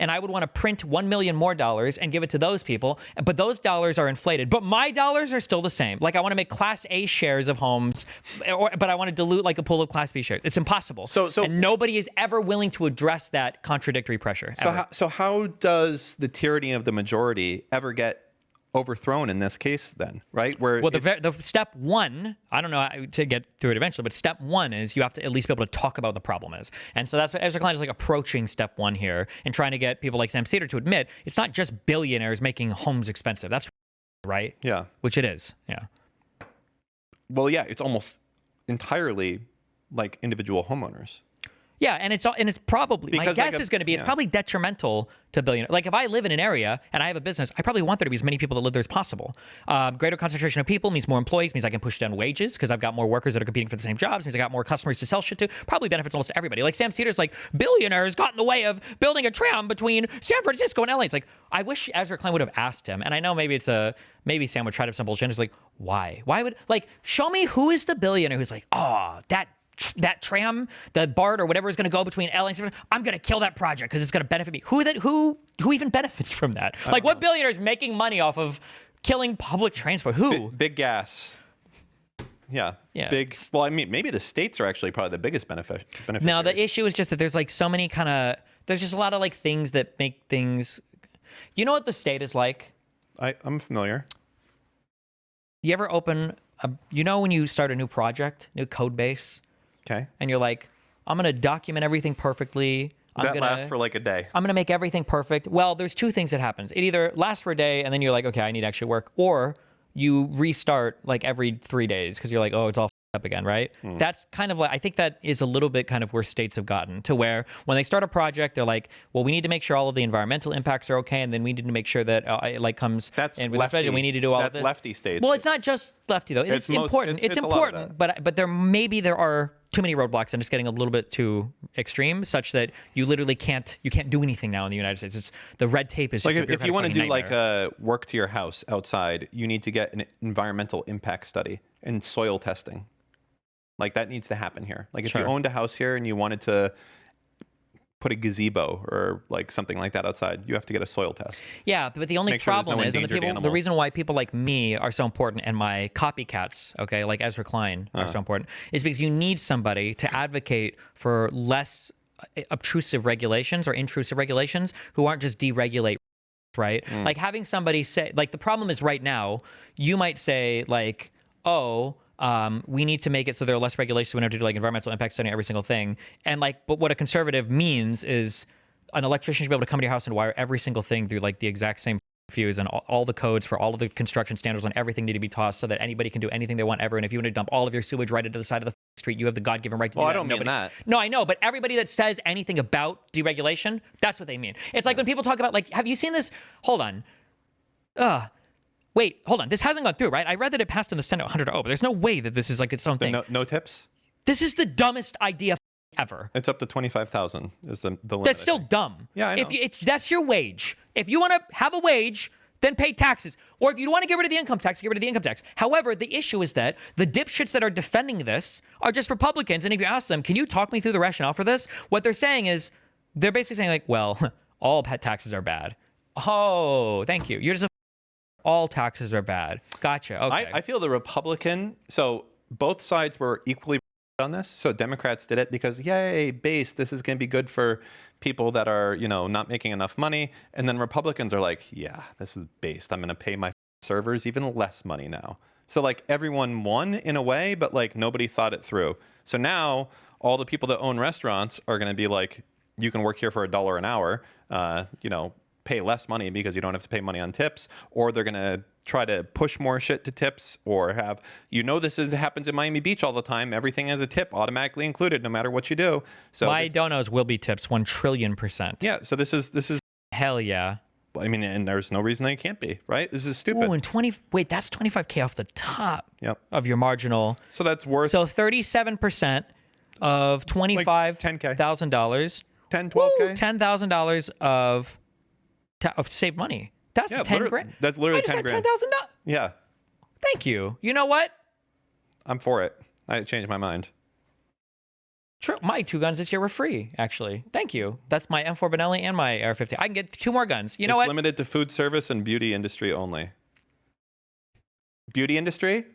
B: and I would want to print $1 million more and give it to those people, but those dollars are inflated, but my dollars are still the same. Like I want to make Class A shares of homes, but I want to dilute like a pool of Class B shares. It's impossible. And nobody is ever willing to address that contradictory pressure.
A: So how does the tyranny of the majority ever get overthrown in this case then, right? Where
B: the step one, I don't know how to get through it eventually, but step one is you have to at least be able to talk about what the problem is. And so that's what Ezra Klein is like approaching step one here and trying to get people like Sam Seder to admit it's not just billionaires making homes expensive. That's right.
A: Yeah.
B: Which it is. Yeah.
A: Well, yeah, it's almost entirely like individual homeowners.
B: Yeah, and it's probably, my guess is going to be, it's probably detrimental to billionaires. Like if I live in an area and I have a business, I probably want there to be as many people that live there as possible. Greater concentration of people means more employees, means I can push down wages because I've got more workers that are competing for the same jobs, means I got more customers to sell shit to. Probably benefits almost everybody. Like Sam Seder's like, billionaires got in the way of building a tram between San Francisco and LA. It's like, I wish Ezra Klein would have asked him. And I know maybe Sam would try to have some bullshit. It's like, why? Why would, like, show me who is the billionaire who's like, oh, that tram, the BART or whatever is going to go between LA and San Francisco, I'm going to kill that project because it's going to benefit me. Who even benefits from that? Like what billionaire is making money off of killing public transport? Who?
A: Big gas. Yeah. Big. Well, I mean, maybe the states are actually probably the biggest benefit.
B: No, the issue is just that there's like so many there's just a lot of like things that make things. You know what the state is like?
A: I'm familiar.
B: You ever open when you start a new project, new code base?
A: Okay.
B: And you're like, I'm going to document everything perfectly.
A: That lasts for like a day.
B: I'm going to make everything perfect. Well, there's two things that happens. It either lasts for a day and then you're like, okay, I need actually work. Or you restart like every 3 days because you're like, oh, it's all up again, right? That's kind of like, I think that is a little bit kind of where states have gotten to where when they start a project, they're like, well, we need to make sure all of the environmental impacts are okay. And then we need to make sure that it like comes in with this budget. We need to do all of this.
A: That's lefty states.
B: Well, it's not just lefty though. It's important. It's important, but there are too many roadblocks and it's getting a little bit too extreme such that you literally can't do anything now in the United States. The red tape is just
A: like if you want to do like a work to your house outside, you need to get an environmental impact study and soil testing. Like that needs to happen here. Like if you owned a house here and you wanted to put a gazebo or like something like that outside, you have to get a soil test.
B: Yeah, but the only problem is, the reason why people like me are so important and my copycats, okay, like Ezra Klein are so important, is because you need somebody to advocate for less obtrusive regulations or intrusive regulations who aren't just deregulate, right? Like having somebody say, like the problem is right now, you might say like, oh, we need to make it so there are less regulations. We don't have to do like environmental impact study on every single thing. And like, but what a conservative means is an electrician should be able to come to your house and wire every single thing through like the exact same fuse, and all the codes for all of the construction standards on everything need to be tossed so that anybody can do anything they want ever. And if you want to dump all of your sewage right into the side of the street, you have the God-given right to do that.
A: Well, I don't mean that.
B: No, I know, but everybody that says anything about deregulation, that's what they mean. It's like when people talk about like, have you seen this? Hold on. Wait, hold on. This hasn't gone through, right? I read that it passed in the Senate 100-0, but there's no way that this is like its own thing.
A: No tips?
B: This is the dumbest idea ever.
A: It's up to 25,000 is the limit.
B: That's still dumb.
A: Yeah, I know.
B: That's your wage. If you want to have a wage, then pay taxes. Or if you want to get rid of the income tax, get rid of the income tax. However, the issue is that the dipshits that are defending this are just Republicans. And if you ask them, can you talk me through the rationale for this? What they're saying is, they're basically saying like, well, all pet taxes are bad. Oh, thank you. You're just all taxes are bad. Gotcha. Okay.
A: I feel the Republican, so both sides were equally on this. So Democrats did it because, yay, base, this is going to be good for people that are, not making enough money. And then Republicans are like, yeah, this is based. I'm going to pay my servers even less money now. So like everyone won in a way, but like nobody thought it through. So now all the people that own restaurants are going to be like, you can work here for $1 an hour, pay less money because you don't have to pay money on tips, or they're going to try to push more shit to tips, or have, happens in Miami Beach all the time. Everything has a tip automatically included no matter what you do. So
B: my donos will be tips 1 trillion%.
A: Yeah. So this is
B: hell yeah.
A: I mean, and there's no reason they can't be, right? This is stupid.
B: Oh, and that's $25K off the top of your marginal.
A: So that's worth.
B: So 37% of $25,000.
A: 10, 12K?
B: $10,000 of saved money. That's $10 grand.
A: That's literally $10 grand.
B: $10,000.
A: Yeah.
B: Thank you. You know what?
A: I'm for it. I changed my mind.
B: True. My 2 guns this year were free, actually. Thank you. That's my M4 Benelli and my AR-50. I can get 2 more guns. You know what?
A: It's limited to food service and beauty industry only. Beauty industry?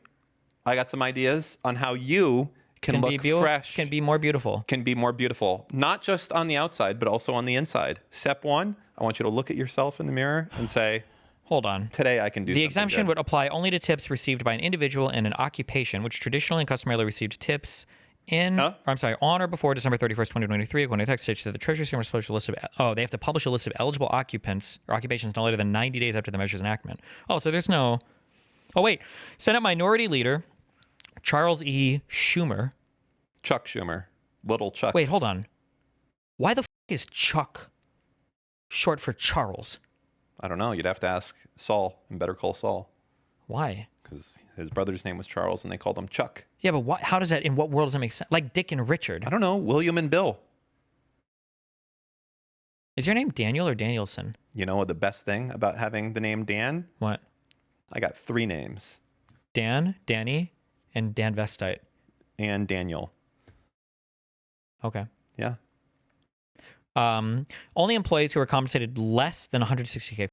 A: I got some ideas on how you can look fresh.
B: Can be more beautiful.
A: Can be more beautiful. Not just on the outside, but also on the inside. Step 1, I want you to look at yourself in the mirror and say,
B: hold on.
A: Today I can do something
B: The exemption
A: good.
B: would apply only to tips received by an individual in an occupation which traditionally and customarily received tips on or before December 31st, 2023, according to text states that the Treasury System must publish a list of, they have to publish a list of eligible occupants or occupations no later than 90 days after the measure's enactment. Oh, so there's no, Senate Minority Leader Charles E. Schumer.
A: Chuck Schumer. Little Chuck.
B: Wait, hold on. Why the is Chuck short for Charles?
A: I don't know. You'd have to ask Saul and Better Call Saul.
B: Why?
A: Because his brother's name was Charles and they called him Chuck.
B: Yeah, but how does that, in what world does that make sense? Like Dick and Richard.
A: I don't know. William and Bill.
B: Is your name Daniel or Danielson?
A: You know the best thing about having the name Dan?
B: What?
A: I got 3 names.
B: Dan, Danny, and Dan Vestite.
A: And Daniel.
B: Okay.
A: Yeah.
B: Only employees who are compensated less than 160K.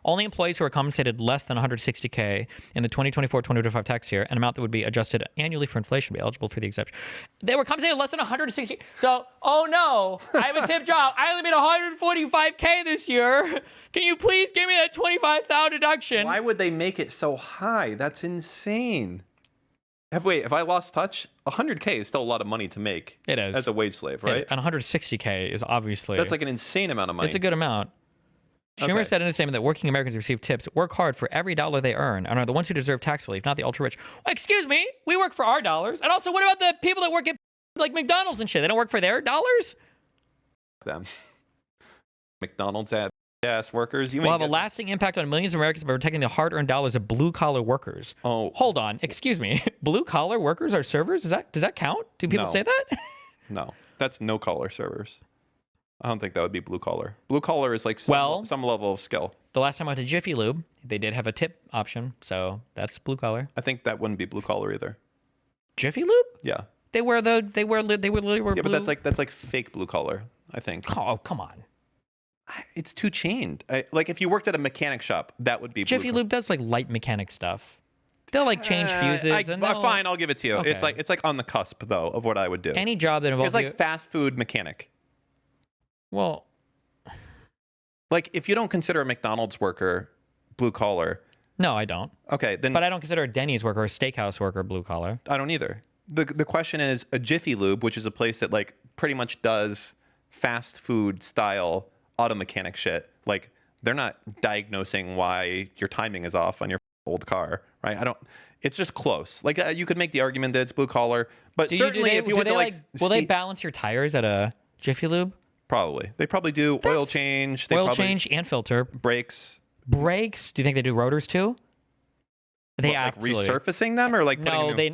B: Only employees who are compensated less than 160K in the 2024-2025 tax year, an amount that would be adjusted annually for inflation, would be eligible for the exemption. They were compensated less than 160. So, oh no, I have a tip job. I only made 145K this year. Can you please give me that 25,000 deduction?
A: Why would they make it so high? That's insane. Have I lost touch? 100K is still a lot of money to make.
B: It is.
A: As a wage slave, right?
B: And 160K is obviously...
A: That's like an insane amount of money.
B: It's a good amount. Schumer said in a statement that working Americans who receive tips work hard for every dollar they earn and are the ones who deserve tax relief, not the ultra-rich. Well, excuse me, we work for our dollars. And also, what about the people that work at like McDonald's and shit? They don't work for their dollars?
A: Them. McDonald's ass workers.
B: Will have a lasting impact on millions of Americans by protecting the hard-earned dollars of blue-collar workers.
A: Oh.
B: Hold on, excuse me. Blue-collar workers are servers? Does that count? Do people say that?
A: No, that's no-collar servers. I don't think that would be blue collar. Blue collar is like some level of skill.
B: The last time I went to Jiffy Lube, they did have a tip option, so that's blue collar.
A: I think that wouldn't be blue collar either.
B: Jiffy Lube?
A: Yeah.
B: They would literally wear
A: Yeah,
B: blue.
A: but that's like fake blue collar, I think.
B: Oh, come on.
A: It's too chained. Like if you worked at a mechanic shop, that would be
B: Jiffy Lube does like light mechanic stuff. They'll like change fuses.
A: Fine, I'll give it to you.
B: Okay.
A: It's like on the cusp though of what I would do.
B: Any job that involves
A: it's like fast food mechanic.
B: Well,
A: like if you don't consider a McDonald's worker blue collar.
B: No, I don't.
A: Okay, then.
B: But I don't consider a Denny's worker or a steakhouse worker blue collar.
A: I don't either. The question is a Jiffy Lube, which is a place that like pretty much does fast food style auto mechanic shit. Like they're not diagnosing why your timing is off on your old car, right? It's just close. Like you could make the argument that it's blue collar, but certainly if you went to like,
B: will they balance your tires at a Jiffy Lube?
A: Probably. They probably do oil change.
B: Oil change and filter.
A: Brakes.
B: Do you think they do rotors too? They
A: like resurfacing them or like
B: no? They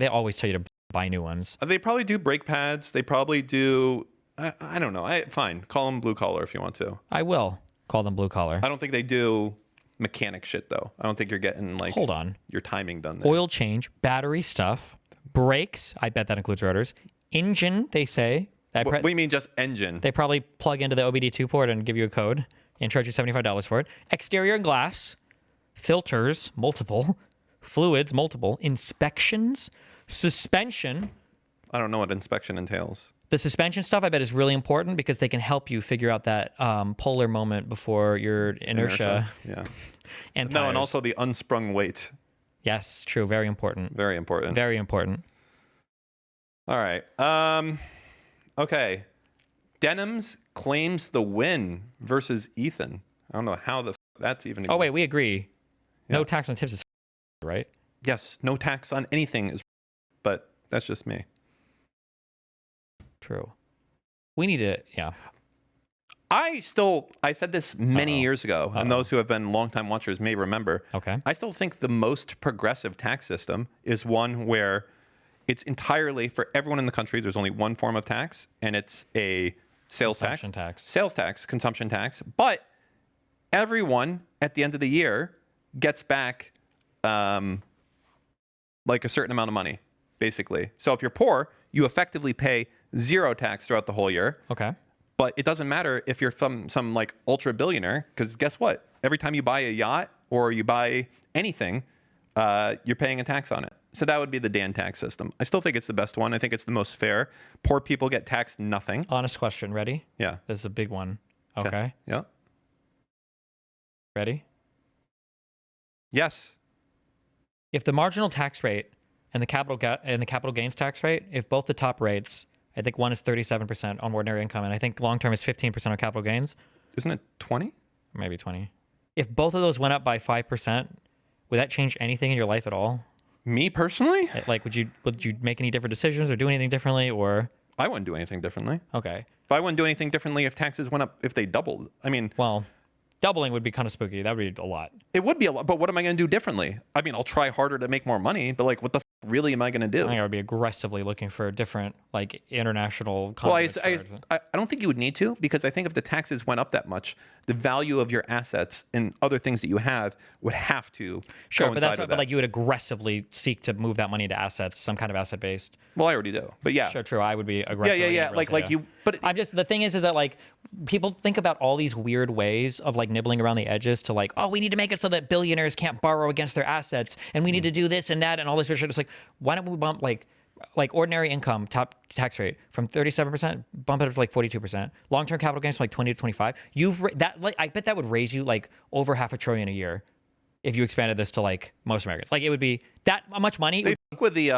B: always tell you to buy new ones.
A: They probably do brake pads. They probably do. I don't know. Fine. Call them blue collar if you want to.
B: I will call them blue collar.
A: I don't think they do mechanic shit though. I don't think you're getting like your timing done there.
B: Oil change, battery stuff, brakes. I bet that includes rotors. Engine. They say.
A: What do you mean just engine?
B: They probably plug into the OBD2 port and give you a code and charge you $75 for it. Exterior glass, filters, multiple, fluids, multiple, inspections, suspension.
A: I don't know what inspection entails.
B: The suspension stuff, I bet, is really important because they can help you figure out that polar moment before your inertia.
A: Yeah.
B: And
A: and also the unsprung weight.
B: Yes, true. Very important.
A: Very important.
B: Very important.
A: All right. Okay. Denims claims the win versus Ethan. I don't know how that's even.
B: Oh, wait, we agree. Yeah. No tax on tips is right?
A: Yes, no tax on anything is, but that's just me.
B: True. We need to, yeah.
A: I said this many years ago, and those who have been longtime watchers may remember.
B: Okay.
A: I still think the most progressive tax system is one where it's entirely for everyone in the country. There's only one form of tax, and it's a sales tax. Sales tax, consumption tax. But everyone at the end of the year gets back like a certain amount of money, basically. So if you're poor, you effectively pay 0 tax throughout the whole year.
B: Okay.
A: But it doesn't matter if you're from some like ultra billionaire, because guess what? Every time you buy a yacht or you buy anything, you're paying a tax on it. So that would be the Dan tax system. I still think it's the best one. I think it's the most fair. Poor people get taxed nothing.
B: Honest question. Ready?
A: Yeah.
B: This is a big one. Okay.
A: Yeah.
B: Ready?
A: Yes.
B: If the marginal tax rate and the capital gains tax rate, if both the top rates, I think one is 37% on ordinary income, and I think long term is 15% on capital gains.
A: Isn't it 20?
B: Maybe 20. If both of those went up by 5%, would that change anything in your life at all?
A: Me personally?
B: Like, would you make any different decisions or do anything differently, or?
A: I wouldn't do anything differently.
B: Okay.
A: But I wouldn't do anything differently if taxes went up, if they doubled. I mean,
B: well, doubling would be kind of spooky. That would be a lot.
A: It would be a lot, but what am I going to do differently? I mean, I'll try harder to make more money, but like, what the really am I going to do?
B: I think I would be aggressively looking for different, like, international.
A: Well, I don't think you would need to, because I think if the taxes went up that much, the value of your assets and other things that you have would have to
B: Sure,
A: coincide with
B: but
A: that.
B: like you would aggressively seek to move that money into assets, some kind of asset based.
A: Well, I already do, but yeah.
B: Sure, true. I would be aggressive.
A: Yeah. Like you, but
B: I'm just, the thing is that like people think about all these weird ways of like nibbling around the edges to like, oh, we need to make it so that billionaires can't borrow against their assets, and we need to do this and that and all this weird shit. It's like, why don't we bump like ordinary income top tax rate from 37%, bump it up to like 42%. Long-term capital gains from like 20 to 25. I bet that would raise you like over $500 billion a year if you expanded this to like most Americans. Like it would be that much money.
A: They fuck with the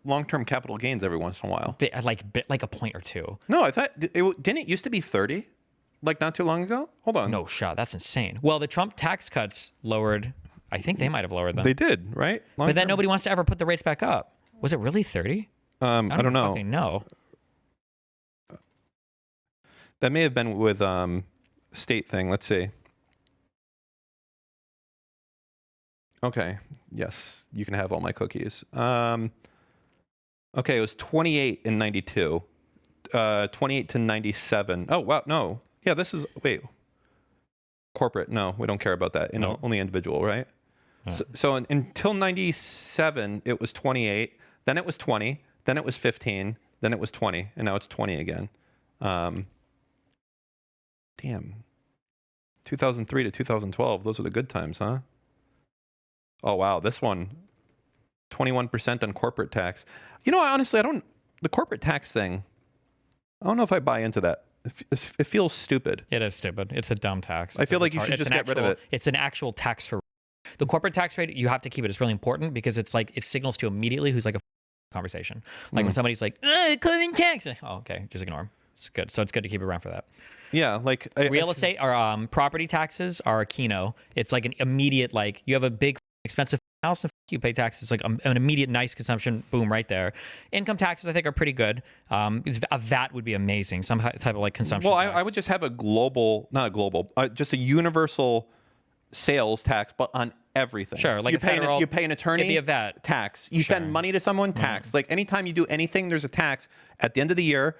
A: long-term capital gains every once in a while.
B: Like a point or two.
A: No, I thought didn't it used to be 30, like not too long ago. Hold on.
B: No shot. That's insane. Well, the Trump tax cuts lowered. I think they might have lowered them.
A: They did, right?
B: But then nobody wants to ever put the rates back up. Was it really 30?
A: I don't know.
B: Fucking know.
A: That may have been with state thing. Let's see. Okay. Yes, you can have all my cookies. Okay, it was 28 in 92. 28 to 97. Oh, wow. No. Yeah, this is, wait. Corporate. No, we don't care about that. Only individual, right?
B: Yeah.
A: So until 97, it was 28. Then it was 20. Then it was 15. Then it was 20. And now it's 20 again. Damn. 2003 to 2012. Those are the good times, huh? Oh, wow. This one, 21% on corporate tax. You know, the corporate tax thing, I don't know if I buy into that. It feels stupid.
B: It is stupid. It's a dumb tax.
A: I feel like you should just get rid of it.
B: It's an actual tax for the corporate tax rate. You have to keep it. It's really important because it's like it signals to you immediately who's like a conversation. Like when somebody's like, cutting tax. Oh, okay, just ignore them. It's good. So it's good to keep it around for that.
A: Yeah, like
B: real estate or property taxes are a keynote. It's like an immediate, like you have a big expensive house and you pay taxes, like an immediate nice consumption, boom, right there. Income taxes I think are pretty good. A VAT would be amazing, some type of like consumption tax.
A: I would just have just a universal sales tax, but on everything.
B: Sure, like
A: you pay an attorney,
B: it'd be a VAT
A: tax. You send money to someone, tax. Like anytime you do anything, there's a tax. At the end of the year,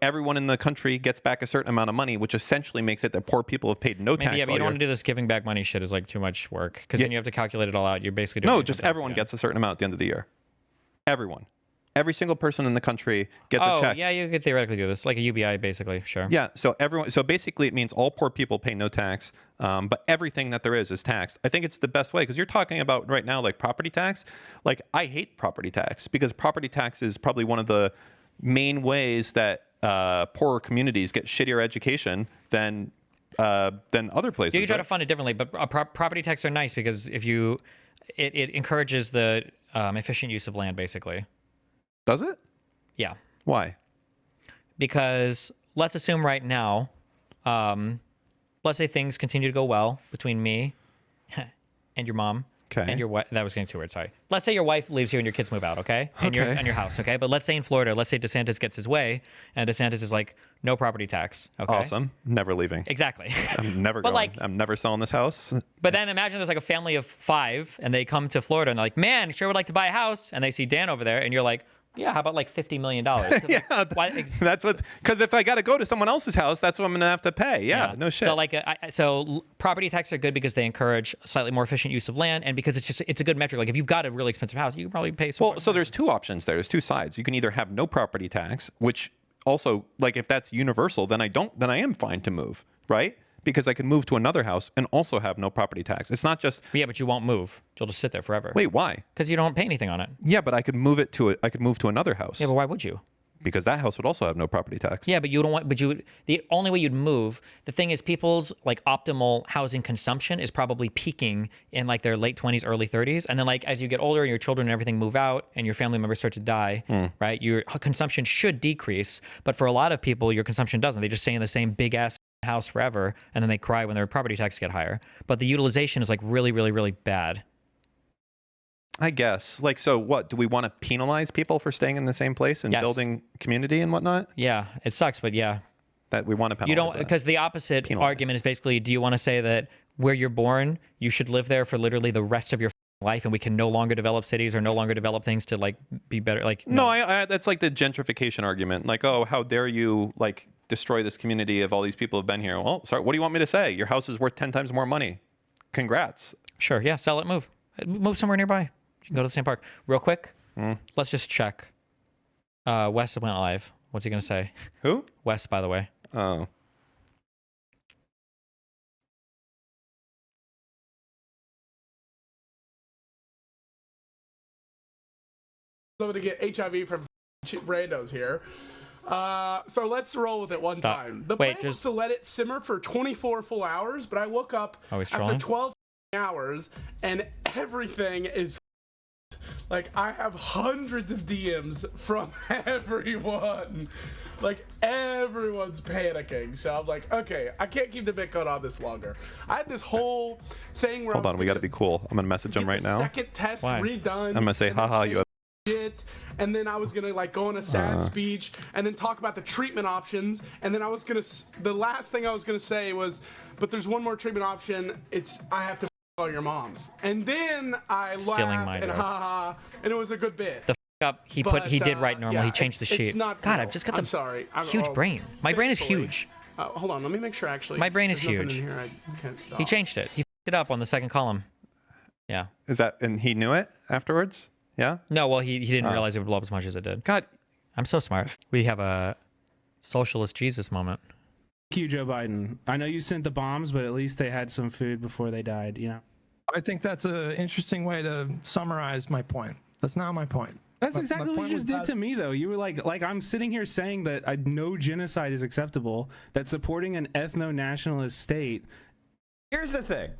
A: everyone in the country gets back a certain amount of money, which essentially makes it that poor people have paid no tax.
B: Yeah, but you don't want to do this giving back money shit is like too much work because then you have to calculate it all out. You're basically doing
A: just everyone gets a certain amount at the end of the year. Everyone. Every single person in the country gets a check.
B: Yeah, you could theoretically do this, like a UBI, basically, sure.
A: Yeah, so basically it means all poor people pay no tax, but everything that there is taxed. I think it's the best way because you're talking about right now like property tax. Like I hate property tax because property tax is probably one of the main ways that poorer communities get shittier education than other places.
B: You can try to fund it differently, but property tax are nice because if it encourages the efficient use of land, basically.
A: Does it?
B: Yeah.
A: Why?
B: Because let's assume right now, let's say things continue to go well between me and your mom.
A: Okay.
B: And your wife, that was getting too weird, sorry. Let's say your wife leaves you and your kids move out, okay? And your house, okay? But let's say in Florida, let's say DeSantis gets his way and DeSantis is like, no property tax, okay?
A: Awesome. Never leaving.
B: Exactly.
A: I'm never going. I'm never selling this house.
B: But then imagine there's like a family of 5 and they come to Florida and they're like, man, sure would like to buy a house. And they see Dan over there and you're like, Yeah, how about like $50 million?
A: Yeah, that's what. Because if I got to go to someone else's house, that's what I'm gonna have to pay. Yeah, no shit.
B: So like, property taxes are good because they encourage slightly more efficient use of land, and because it's a good metric. Like if you've got a really expensive house, you can probably pay.
A: Well, so there's two options there. There's two sides. You can either have no property tax, which also like if that's universal, then I am fine to move, right? Because I can move to another house and also have no property tax. It's not just
B: but you won't move. You'll just sit there forever.
A: Wait, why?
B: Because you don't pay anything on it.
A: Yeah, but I could move to another house.
B: Yeah, but why would you?
A: Because that house would also have no property tax.
B: Yeah, but you don't want. The only way you'd move. The thing is, people's like optimal housing consumption is probably peaking in like their late 20s, early 30s, and then like as you get older and your children and everything move out and your family members start to die, right? Your consumption should decrease, but for a lot of people, your consumption doesn't. They just stay in the same big ass house forever, and then they cry when their property taxes get higher. But the utilization is like really, really, really bad.
A: I guess. Like, so what? Do we want to penalize people for staying in the same place and building community and whatnot?
B: Yeah, it sucks, but yeah.
A: That we want to penalize.
B: You don't, because the opposite argument is basically, do you want to say that where you're born, you should live there for literally the rest of your life, and we can no longer develop cities or no longer develop things to like be better? Like,
A: no, I that's like the gentrification argument. Like, oh, how dare you like destroy this community of all these people who've been here? Well, sorry, what do you want me to say? Your house is worth 10 times more money. Congrats.
B: Sure, yeah, sell it, move somewhere nearby. You can go to the same park. Real quick, let's just check. Wes went live. What's he going to say?
A: Who?
B: Wes, by the way.
A: Oh.
C: So to get HIV from randos here. So let's roll with it one time. The plan was to let it simmer for 24 full hours, but I woke up after 12 hours and everything is like, I have hundreds of DMs from everyone. Like, everyone's panicking. So I'm like, okay, I can't keep the Bitcoin on this longer. I had this whole thing where
A: Hold on, we got to be cool. I'm going to message him right now.
C: Second test redone.
A: I'm going to say, haha, you have
C: shit, and then I was gonna like go on a sad speech and then talk about the treatment options, and then I was gonna the last thing I was gonna say was, but there's one more treatment option. It's I have to all your moms, and then I laughed and haha, and it was a good bit.
B: The up he did write normal. He changed the sheet.
C: It's not
B: God,
C: cool.
B: I've just got
C: I'm sorry.
B: huge brain. My brain is huge.
C: Hold on, let me make sure. Actually,
B: my brain is
C: there's nothing
B: huge.
C: in here I can't,
B: He changed it. He f***ed it up on the second column. Yeah.
A: Is that and he knew it afterwards? Yeah?
B: No, well, he didn't realize it would blow up as much as it did.
A: God.
B: I'm so smart. We have a socialist Jesus moment.
O: Thank you, Joe Biden. I know you sent the bombs, but at least they had some food before they died, you know?
S: I think that's an interesting way to summarize my point. That's not my point.
O: That's exactly what you just did to me, though. You were like I'm sitting here saying that no genocide is acceptable, that supporting an ethno-nationalist state.
T: Here's the thing.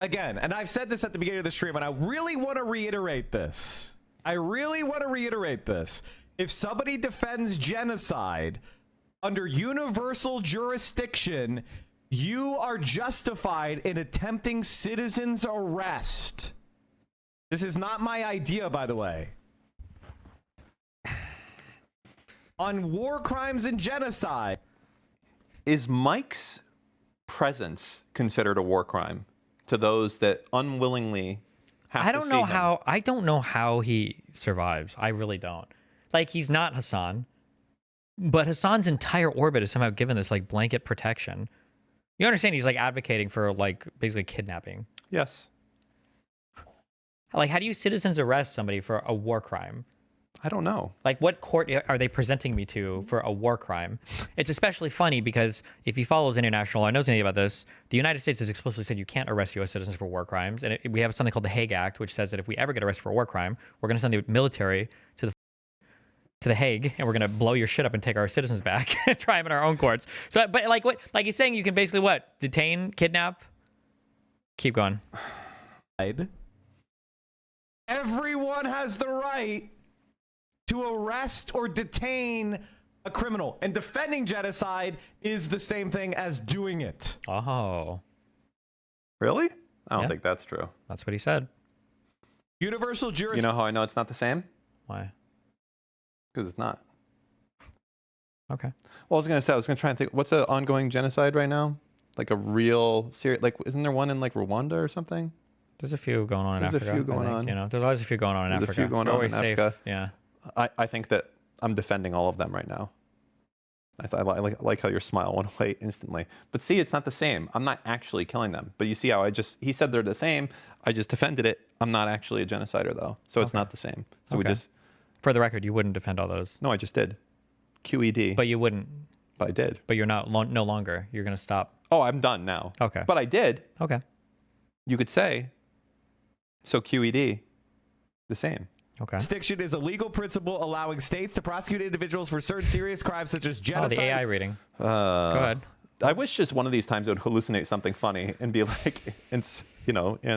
T: Again, and I've said this at the beginning of the stream, and I really want to reiterate this. If somebody defends genocide under universal jurisdiction, you are justified in attempting citizen's arrest. This is not my idea, by the way. On war crimes and genocide.
A: Is Mike's presence considered a war crime to those that unwillingly have
B: I
A: to
B: don't
A: see
B: know
A: him?
B: how. I don't know how he survives. I really don't. Like, he's not Hasan, but Hasan's entire orbit is somehow given this like blanket protection. You understand? He's like advocating for like basically kidnapping.
A: Yes.
B: Like, how do you citizens arrest somebody for a war crime?
A: I don't know.
B: Like, what court are they presenting me to for a war crime? It's especially funny because if he follows international law or knows anything about this, the United States has explicitly said you can't arrest U.S. citizens for war crimes. And we have something called the Hague Act, which says that if we ever get arrested for a war crime, we're going to send the military to the Hague, and we're going to blow your shit up and take our citizens back and try them in our own courts. So, but like what? Like, he's saying you can basically what? Detain, kidnap? Keep going.
T: Everyone has the right to arrest or detain a criminal, and defending genocide is the same thing as doing it.
B: Oh.
A: Really? I don't think that's true.
B: That's what he said.
T: Universal jurisdiction.
A: You know how I know it's not the same?
B: Why?
A: Because it's not.
B: Okay.
A: Well, I was going to try and think, what's an ongoing genocide right now? Like a real serious, like, isn't there one in like Rwanda or something?
B: There's a few going on in Africa.
A: There's a few going on.
B: You know, there's always a few going on in Africa.
A: There's a few going on in Africa.
B: Yeah.
A: I think that I'm defending all of them right now. I like how your smile went away instantly. But see, it's not the same. I'm not actually killing them. But you see how he said they're the same. I just defended it. I'm not actually a genocider, though. So it's not the same. So we just...
B: For the record, you wouldn't defend all those.
A: No, I just did. QED.
B: But you wouldn't.
A: But I did.
B: But you're not no longer. You're going to stop.
A: Oh, I'm done now.
B: Okay.
A: But I did.
B: Okay.
A: You could say, so QED, the same.
B: Okay.
T: Jurisdiction is a legal principle allowing states to prosecute individuals for certain serious crimes such as genocide.
B: Oh, the AI reading. Go ahead.
A: I wish just one of these times it would hallucinate something funny and be like, and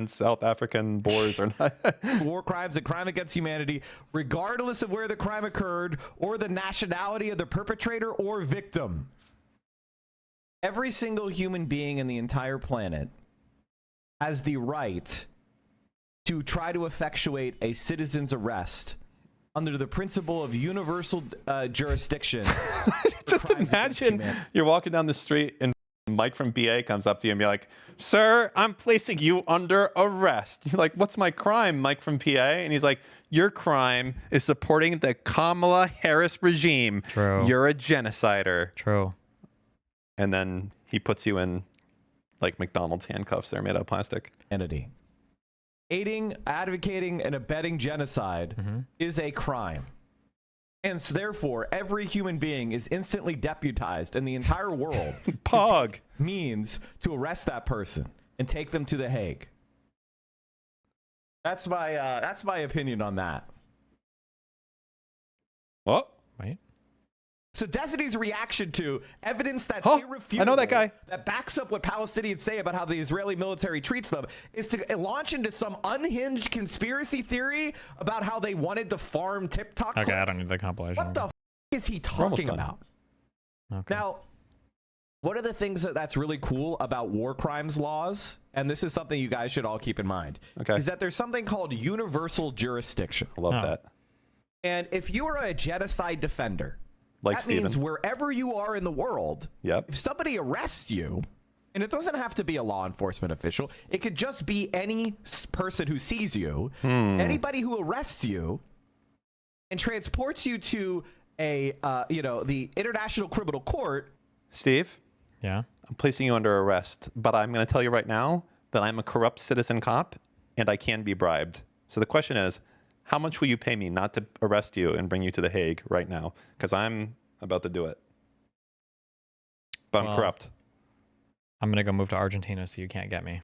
A: South African Boers are not.
T: War crimes and crime against humanity, regardless of where the crime occurred or the nationality of the perpetrator or victim. Every single human being in the entire planet has the right to try to effectuate a citizen's arrest under the principle of universal jurisdiction.
A: Just imagine you're walking down the street and Mike from BA comes up to you and be like, "Sir, I'm placing you under arrest." You're like, "What's my crime, Mike from PA?" And he's like, "Your crime is supporting the Kamala Harris regime.
B: True.
A: You're a genocider."
B: True.
A: And then he puts you in like McDonald's handcuffs. They're made out of plastic.
T: Entity. Aiding, advocating, and abetting genocide is a crime. And so therefore, every human being is instantly deputized in the entire world.
A: Pog.
T: Means to arrest that person and take them to The Hague. That's my opinion on that.
A: What?
B: Right.
T: So Destiny's reaction to evidence that's irrefutable,
A: I know that guy,
T: that backs up what Palestinians say about how the Israeli military treats them, is to launch into some unhinged conspiracy theory about how they wanted to farm TikTok
B: Okay,
T: clips.
B: I don't need the compilation.
T: What the is he talking about?
B: Okay.
T: Now, one of the things that's really cool about war crimes laws, and this is something you guys should all keep in mind, is that there's something called universal jurisdiction.
A: I love that.
T: And if you are a genocide defender,
A: like
T: that
A: Steven.
T: means wherever you are in the world, if somebody arrests you, and it doesn't have to be a law enforcement official, it could just be any person who sees you, anybody who arrests you and transports you to a, the International Criminal Court.
A: Steve?
B: Yeah?
A: I'm placing you under arrest, but I'm going to tell you right now that I'm a corrupt citizen cop and I can be bribed. So the question is, how much will you pay me not to arrest you and bring you to The Hague right now? Because I'm about to do it. But I'm corrupt.
B: I'm going to go move to Argentina so you can't get me.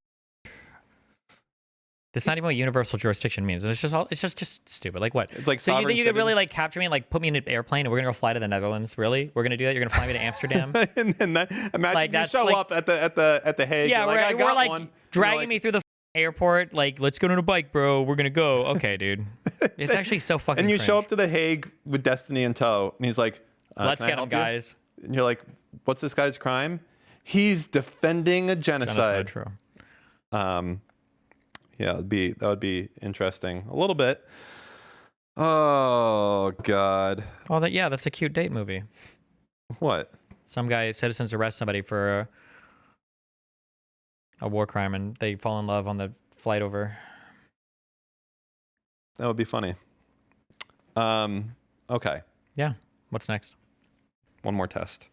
B: That's not even what universal jurisdiction means. It's just stupid. Like what?
A: It's like
B: so you think you could really like capture me and like put me in an airplane and we're going to go fly to the Netherlands? Really? We're going to do that? You're going to fly me to Amsterdam?
A: And then imagine
B: like,
A: you show up at the Hague.
B: Yeah,
A: like, I got
B: like
A: one.
B: dragging me through the airport, like, let's go on a bike, bro. We're gonna go. Okay, dude. It's actually so fucking.
A: And you
B: cringe.
A: show up to The Hague with Destiny in tow, and he's like,
B: "Let's
A: can I
B: get him,
A: help you?"
B: guys.
A: And you're like, "What's this guy's crime? He's defending a genocide."
B: True.
A: Yeah, that would be interesting a little bit. Oh God.
B: Oh, that's a cute date movie.
A: What?
B: Some guy, citizens arrest somebody for a war crime and they fall in love on the flight over.
A: That would be funny. Okay.
B: Yeah. What's next?
A: One more test.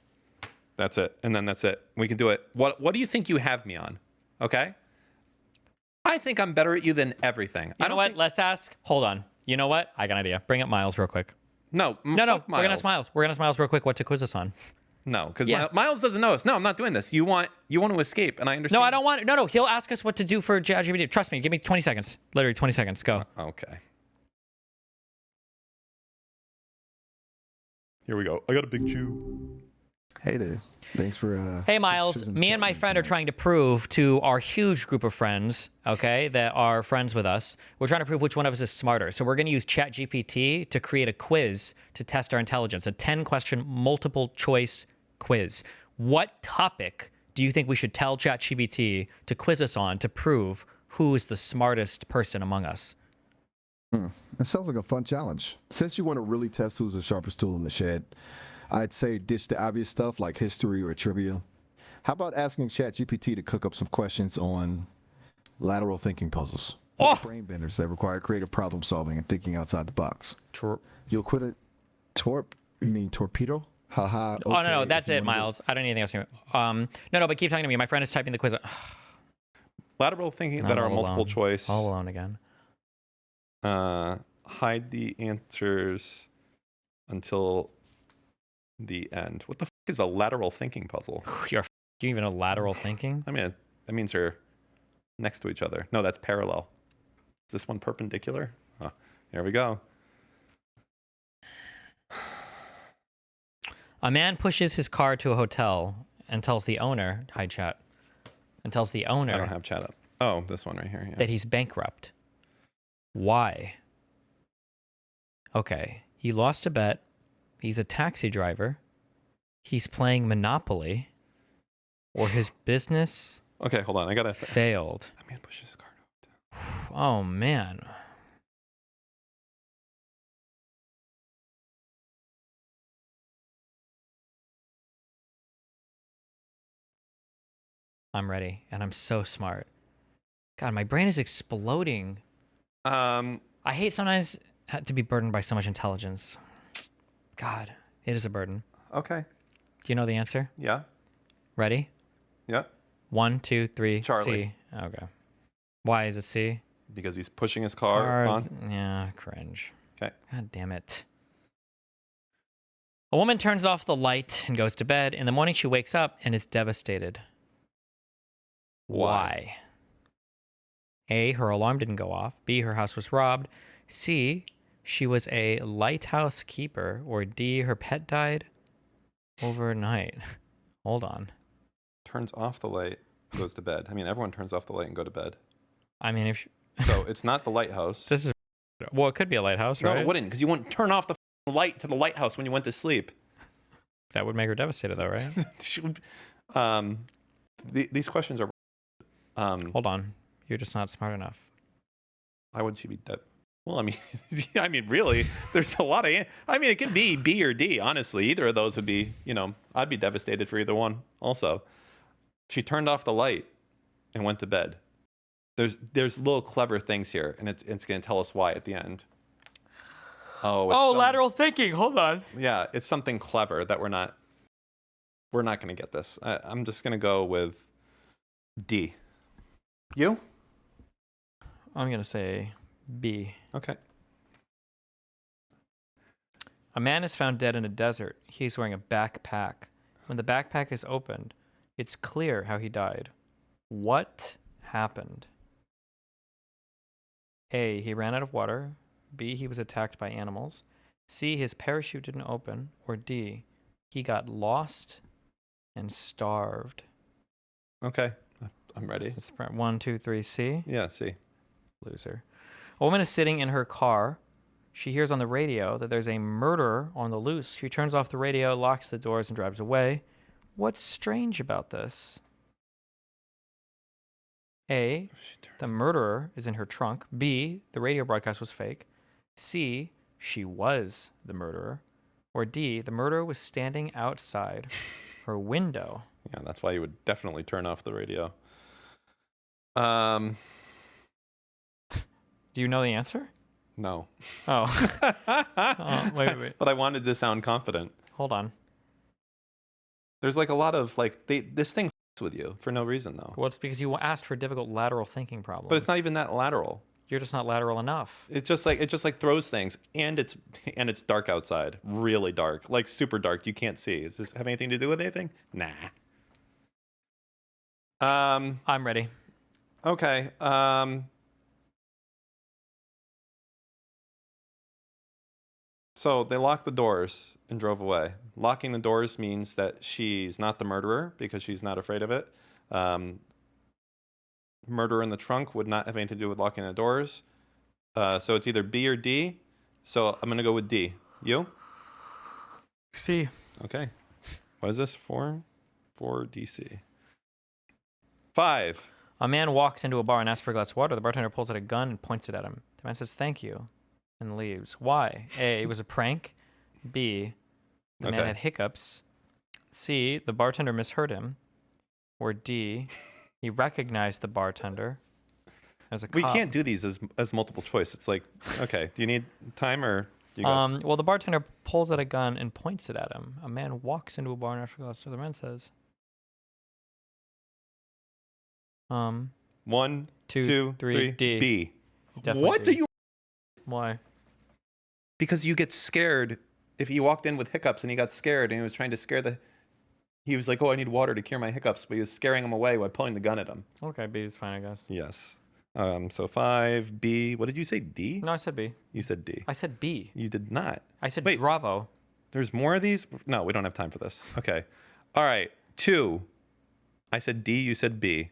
A: That's it. And then that's it. We can do it. What do you think you have me on? Okay. I think I'm better at you than everything.
B: You know what? Let's ask. Hold on. You know what? I got an idea. Bring up Miles real quick.
A: No.
B: We're going to ask Miles. We're going to ask Miles real quick what to quiz us on.
A: No, because Miles doesn't know us. No, I'm not doing this. You want to escape, and I understand.
B: No, I don't want. No. He'll ask us what to do for ChatGPT. Trust me. Give me 20 seconds. Literally 20 seconds. Go.
A: Okay. Here we go. I got a big Jew.
U: Hey there. Thanks for.
B: Hey Miles, me and my friend are trying to prove to our huge group of friends, okay, that are friends with us. We're trying to prove which one of us is smarter. So we're going to use ChatGPT to create a quiz to test our intelligence. A 10-question multiple choice quiz. What topic do you think we should tell ChatGPT to quiz us on to prove who is the smartest person among us?
U: That sounds like a fun challenge. Since you want to really test who's the sharpest tool in the shed, I'd say ditch the obvious stuff like history or trivia. How about asking ChatGPT to cook up some questions on lateral thinking puzzles? brain benders that require creative problem solving and thinking outside the box. You'll quit a torp. You mean torpedo? Haha. Okay,
B: Oh no, that's it, Miles. I don't need anything else. No, but keep talking to me. My friend is typing the quiz.
A: Lateral thinking that are multiple choice.
B: All alone again.
A: Hide the answers until the end. What the f is a lateral thinking puzzle?
B: Do you even know lateral thinking?
A: I mean, that means they're next to each other. No, that's parallel. Is this one perpendicular? Oh, here we go.
B: A man pushes his car to a hotel and tells the owner, hi chat, and tells the owner
A: I don't have chat up. Oh, this one right here. Yeah.
B: that he's bankrupt. Why? Okay, he lost a bet. He's a taxi driver. He's playing Monopoly. Or his business
A: Okay, hold on. I gotta
B: failed.
A: A man pushes his car.
B: Oh man. I'm ready, and I'm so smart. God, my brain is exploding. I hate sometimes to be burdened by so much intelligence. God, it is a burden.
A: Okay.
B: Do you know the answer?
A: Yeah.
B: Ready?
A: Yeah.
B: 1, 2, 3.
A: Charlie.
B: C. Okay. Why is it C?
A: Because he's pushing his car on.
B: Yeah, cringe.
A: Okay.
B: God damn it. A woman turns off the light and goes to bed. In the morning, she wakes up and is devastated. Why? A, her alarm didn't go off. B, her house was robbed. C, she was a lighthouse keeper. Or D, her pet died overnight. Hold on.
A: Turns off the light, goes to bed. I mean, everyone turns off the light and go to bed.
B: I mean, if
A: so, it's not the lighthouse.
B: This is well, it could be a lighthouse, right?
A: No, it wouldn't, because you wouldn't turn off the light to the lighthouse when you went to sleep.
B: That would make her devastated, though, right?
A: These questions are.
B: Hold on, you're just not smart enough.
A: Why would she be dead? Well, I mean, I mean, really, there's a lot of. I mean, it could be B or D. Honestly, either of those would be. You know, I'd be devastated for either one. Also, she turned off the light and went to bed. There's little clever things here, and it's going to tell us why at the end. Oh,
B: lateral thinking. Hold on.
A: Yeah, it's something clever that we're not going to get this. I'm just going to go with D. You?
B: I'm going to say B.
A: Okay.
B: A man is found dead in a desert. He's wearing a backpack. When the backpack is opened, it's clear how he died. What happened? A, he ran out of water. B, he was attacked by animals. C, his parachute didn't open. Or D, he got lost and starved.
A: Okay, I'm ready.
B: It's 1, 2, 3, C.
A: Yeah, C.
B: Loser. A woman is sitting in her car. She hears on the radio that there's a murderer on the loose. She turns off the radio, locks the doors, and drives away. What's strange about this? A, the murderer is in her trunk. B, the radio broadcast was fake. C, she was the murderer. Or D, the murderer was standing outside her window.
A: Yeah, that's why you would definitely turn off the radio.
B: Do you know the answer?
A: No.
B: Oh. Wait.
A: But I wanted to sound confident.
B: Hold on.
A: There's like a lot of like this thing with you for no reason though.
B: Well, it's because you asked for difficult lateral thinking problems.
A: But it's not even that lateral.
B: You're just not lateral enough.
A: It just like throws things, and it's dark outside, really dark, like super dark. You can't see. Does this have anything to do with anything? Nah.
B: I'm ready.
A: Okay. So they locked the doors and drove away. Locking the doors means that she's not the murderer because she's not afraid of it. Murder in the trunk would not have anything to do with locking the doors. So it's either B or D. So I'm going to go with D. You?
B: C.
A: Okay. What is this? 4 DC. 5.
B: A man walks into a bar and asks for a glass of water. The bartender pulls out a gun and points it at him. The man says, "Thank you," and leaves. Why? A, it was a prank. B, the man had hiccups. C, the bartender misheard him. Or D, he recognized the bartender. as a
A: We
B: cop.
A: can't do these as multiple choice. It's like, okay, do you need time or you got...
B: Well, the bartender pulls out a gun and points it at him. A man walks into a bar and after glass. So the man says,
A: 1, 2, 3,
B: D.
A: B.
B: Definitely
A: What
B: D.
A: are you?
B: Why?
A: Because you get scared. If he walked in with hiccups and he got scared and he was trying to scare the... He was like, oh, I need water to cure my hiccups, but he was scaring him away by pulling the gun at him.
B: Okay, B is fine, I guess.
A: Yes. So 5, B. What did you say, D?
B: No, I said B.
A: You said D.
B: I said B.
A: You did not.
B: I said
A: Wait,
B: Bravo.
A: There's more of these? No, we don't have time for this. Okay. All right. 2. I said D, you said B.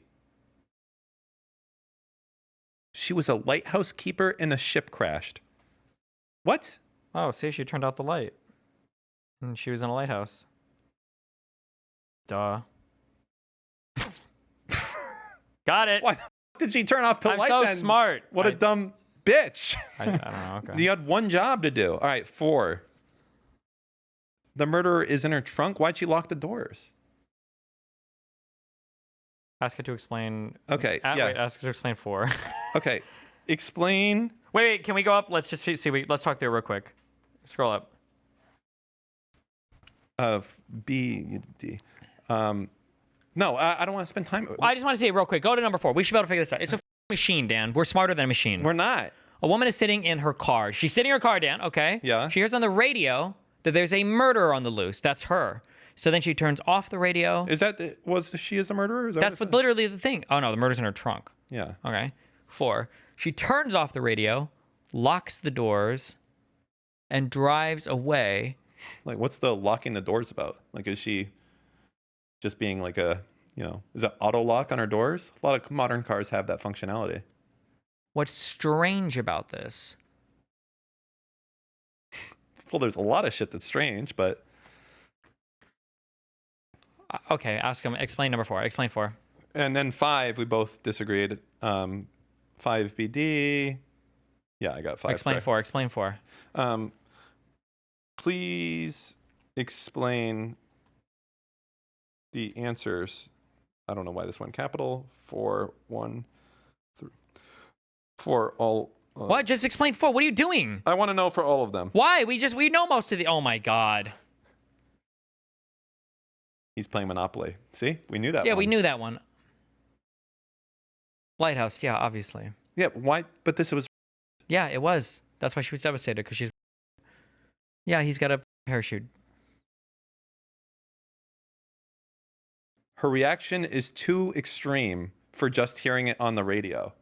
A: She was a lighthouse keeper and a ship crashed. What?
B: Oh, see, she turned out the light. And she was in a lighthouse. Duh. Got it.
A: Why did she turn off the
B: I'm
A: light
B: so
A: then?
B: smart.
A: What a dumb bitch.
B: I don't know. Okay.
A: You had one job to do. All right, 4. The murderer is in her trunk. Why'd she lock the doors?
B: Ask her to explain.
A: Okay, yeah.
B: Wait, ask her to explain 4.
A: Okay, explain.
B: Wait, can we go up? Let's just see. Let's talk through real quick. Scroll up.
A: B, you did D. No, I don't want to spend time.
B: I just want to say it real quick. Go to number 4. We should be able to figure this out. It's a machine, Dan. We're smarter than a machine.
A: We're not.
B: A woman is sitting in her car. She's sitting in her car, Dan. Okay.
A: Yeah.
B: She hears on the radio that there's a murderer on the loose. That's her. So then she turns off the radio.
A: Is that she is the murderer? Is that
B: That's literally the thing. Oh no, the murder's in her trunk.
A: Yeah.
B: Okay. 4. She turns off the radio, locks the doors, and drives away.
A: Like, what's the locking the doors about? Like, is she just being like a, is it auto lock on her doors? A lot of modern cars have that functionality.
B: What's strange about this?
A: Well, there's a lot of shit that's strange, but.
B: Okay, ask him. Explain number 4. Explain 4.
A: And then 5, we both disagreed. 5BD. Yeah, I got 5.
B: Explain
A: correct.
B: 4. Explain 4.
A: Please explain the answers. I don't know why this went capital. 4, 1, 3. For all.
B: What? Just explain 4. What are you doing?
A: I want to know for all of them.
B: Why? We know most of the. Oh my God.
A: He's playing Monopoly. See? We knew that
B: Yeah,
A: one.
B: we knew that one. Lighthouse. Yeah, obviously.
A: Yeah, why? But this was.
B: Yeah, it was. That's why she was devastated, because she's. Yeah, he's got a parachute.
A: Her reaction is too extreme for just hearing it on the radio.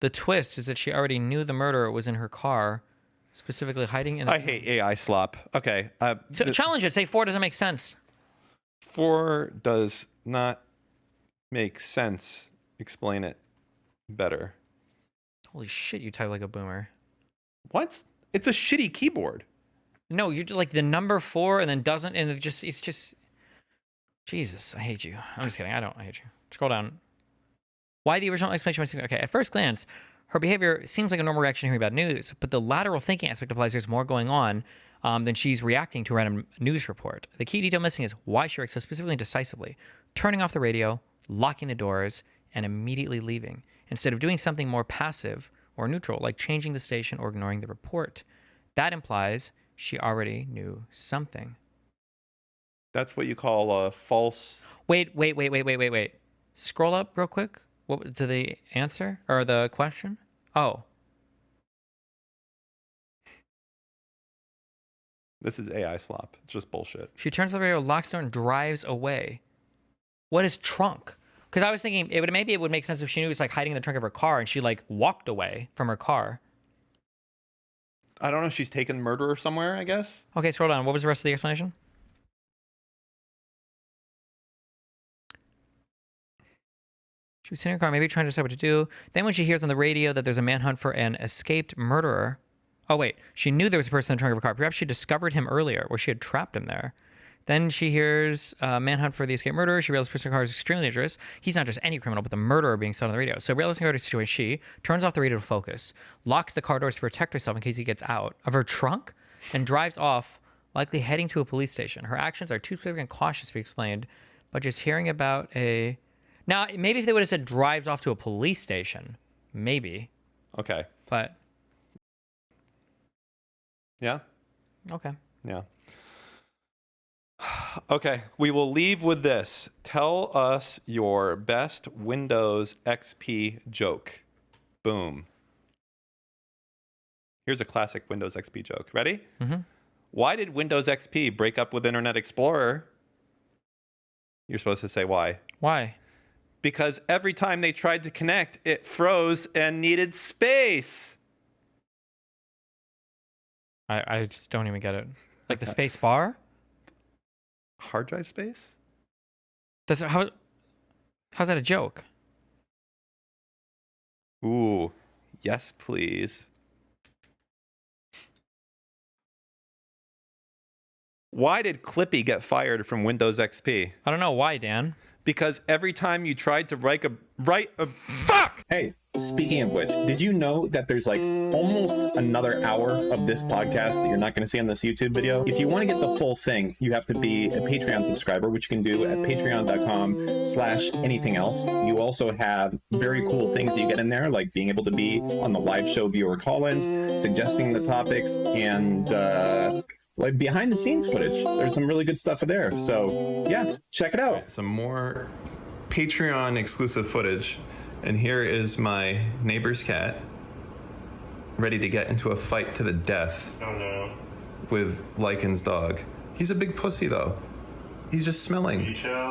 B: The twist is that she already knew the murderer was in her car, specifically hiding in the...
A: I hate AI slop. Okay.
B: Challenge it. Say 4 doesn't make sense.
A: 4 does not make sense. Explain it better.
B: Holy shit, you type like a boomer.
A: What? It's a shitty keyboard.
B: No, you're like the number 4 and then doesn't, and it's just... Jesus, I hate you. I'm just kidding. I hate you. Scroll down. Why the original explanation? Okay, at first glance, her behavior seems like a normal reaction to hearing bad news, but the lateral thinking aspect applies. There's more going on than she's reacting to a random news report. The key detail missing is why she reacts so specifically and decisively, turning off the radio, locking the doors, and immediately leaving, instead of doing something more passive or neutral, like changing the station or ignoring the report. That implies she already knew something.
A: That's what you call a false...
B: Wait. Scroll up real quick. What to the answer or the question? Oh.
A: This is AI slop. It's just bullshit.
B: She turns the radio, locks the door, and drives away. What is trunk? Because I was thinking maybe it would make sense if she knew it was like hiding in the trunk of her car and she like walked away from her car.
A: I don't know. She's taken murderer somewhere, I guess.
B: Okay, scroll down. What was the rest of the explanation? She was sitting in her car, maybe trying to decide what to do. Then when she hears on the radio that there's a manhunt for an escaped murderer. Oh, wait. She knew there was a person in the trunk of her car. Perhaps she discovered him earlier, where she had trapped him there. Then she hears manhunt for the escaped murderer. She realizes the person in the car is extremely dangerous. He's not just any criminal, but the murderer being said on the radio. So realizing her situation, she turns off the radio to focus, locks the car doors to protect herself in case he gets out of her trunk, and drives off, likely heading to a police station. Her actions are too specific and cautious to be explained, but just hearing about a Now, maybe if they would have said drives off to a police station, maybe.
A: Okay.
B: But.
A: Yeah?
B: Okay.
A: Yeah. Okay, we will leave with this. Tell us your best Windows XP joke. Boom. Here's a classic Windows XP joke. Ready?
B: Mm-hmm.
A: Why did Windows XP break up with Internet Explorer? You're supposed to say why.
B: Why?
A: Because every time they tried to connect, it froze and needed space.
B: I just don't even get it. Like the space bar?
A: Hard drive space?
B: How's that a joke?
A: Ooh, yes, please. Why did Clippy get fired from Windows XP?
B: I don't know. Why, Dan?
A: Because every time you tried to write a fuck!
G: Hey, speaking of which, did you know that there's like almost another hour of this podcast that you're not going to see on this YouTube video? If you want to get the full thing, you have to be a Patreon subscriber, which you can do at patreon.com/anything else. You also have very cool things that you get in there, like being able to be on the live show viewer call-ins, suggesting the topics, and like behind the scenes footage. There's some really good stuff there. So yeah, check it out.
A: Some more Patreon exclusive footage. And here is my neighbor's cat ready to get into a fight to the death.
V: Oh no.
A: With Lycan's dog. He's a big pussy though. He's just smelling.
V: You chill.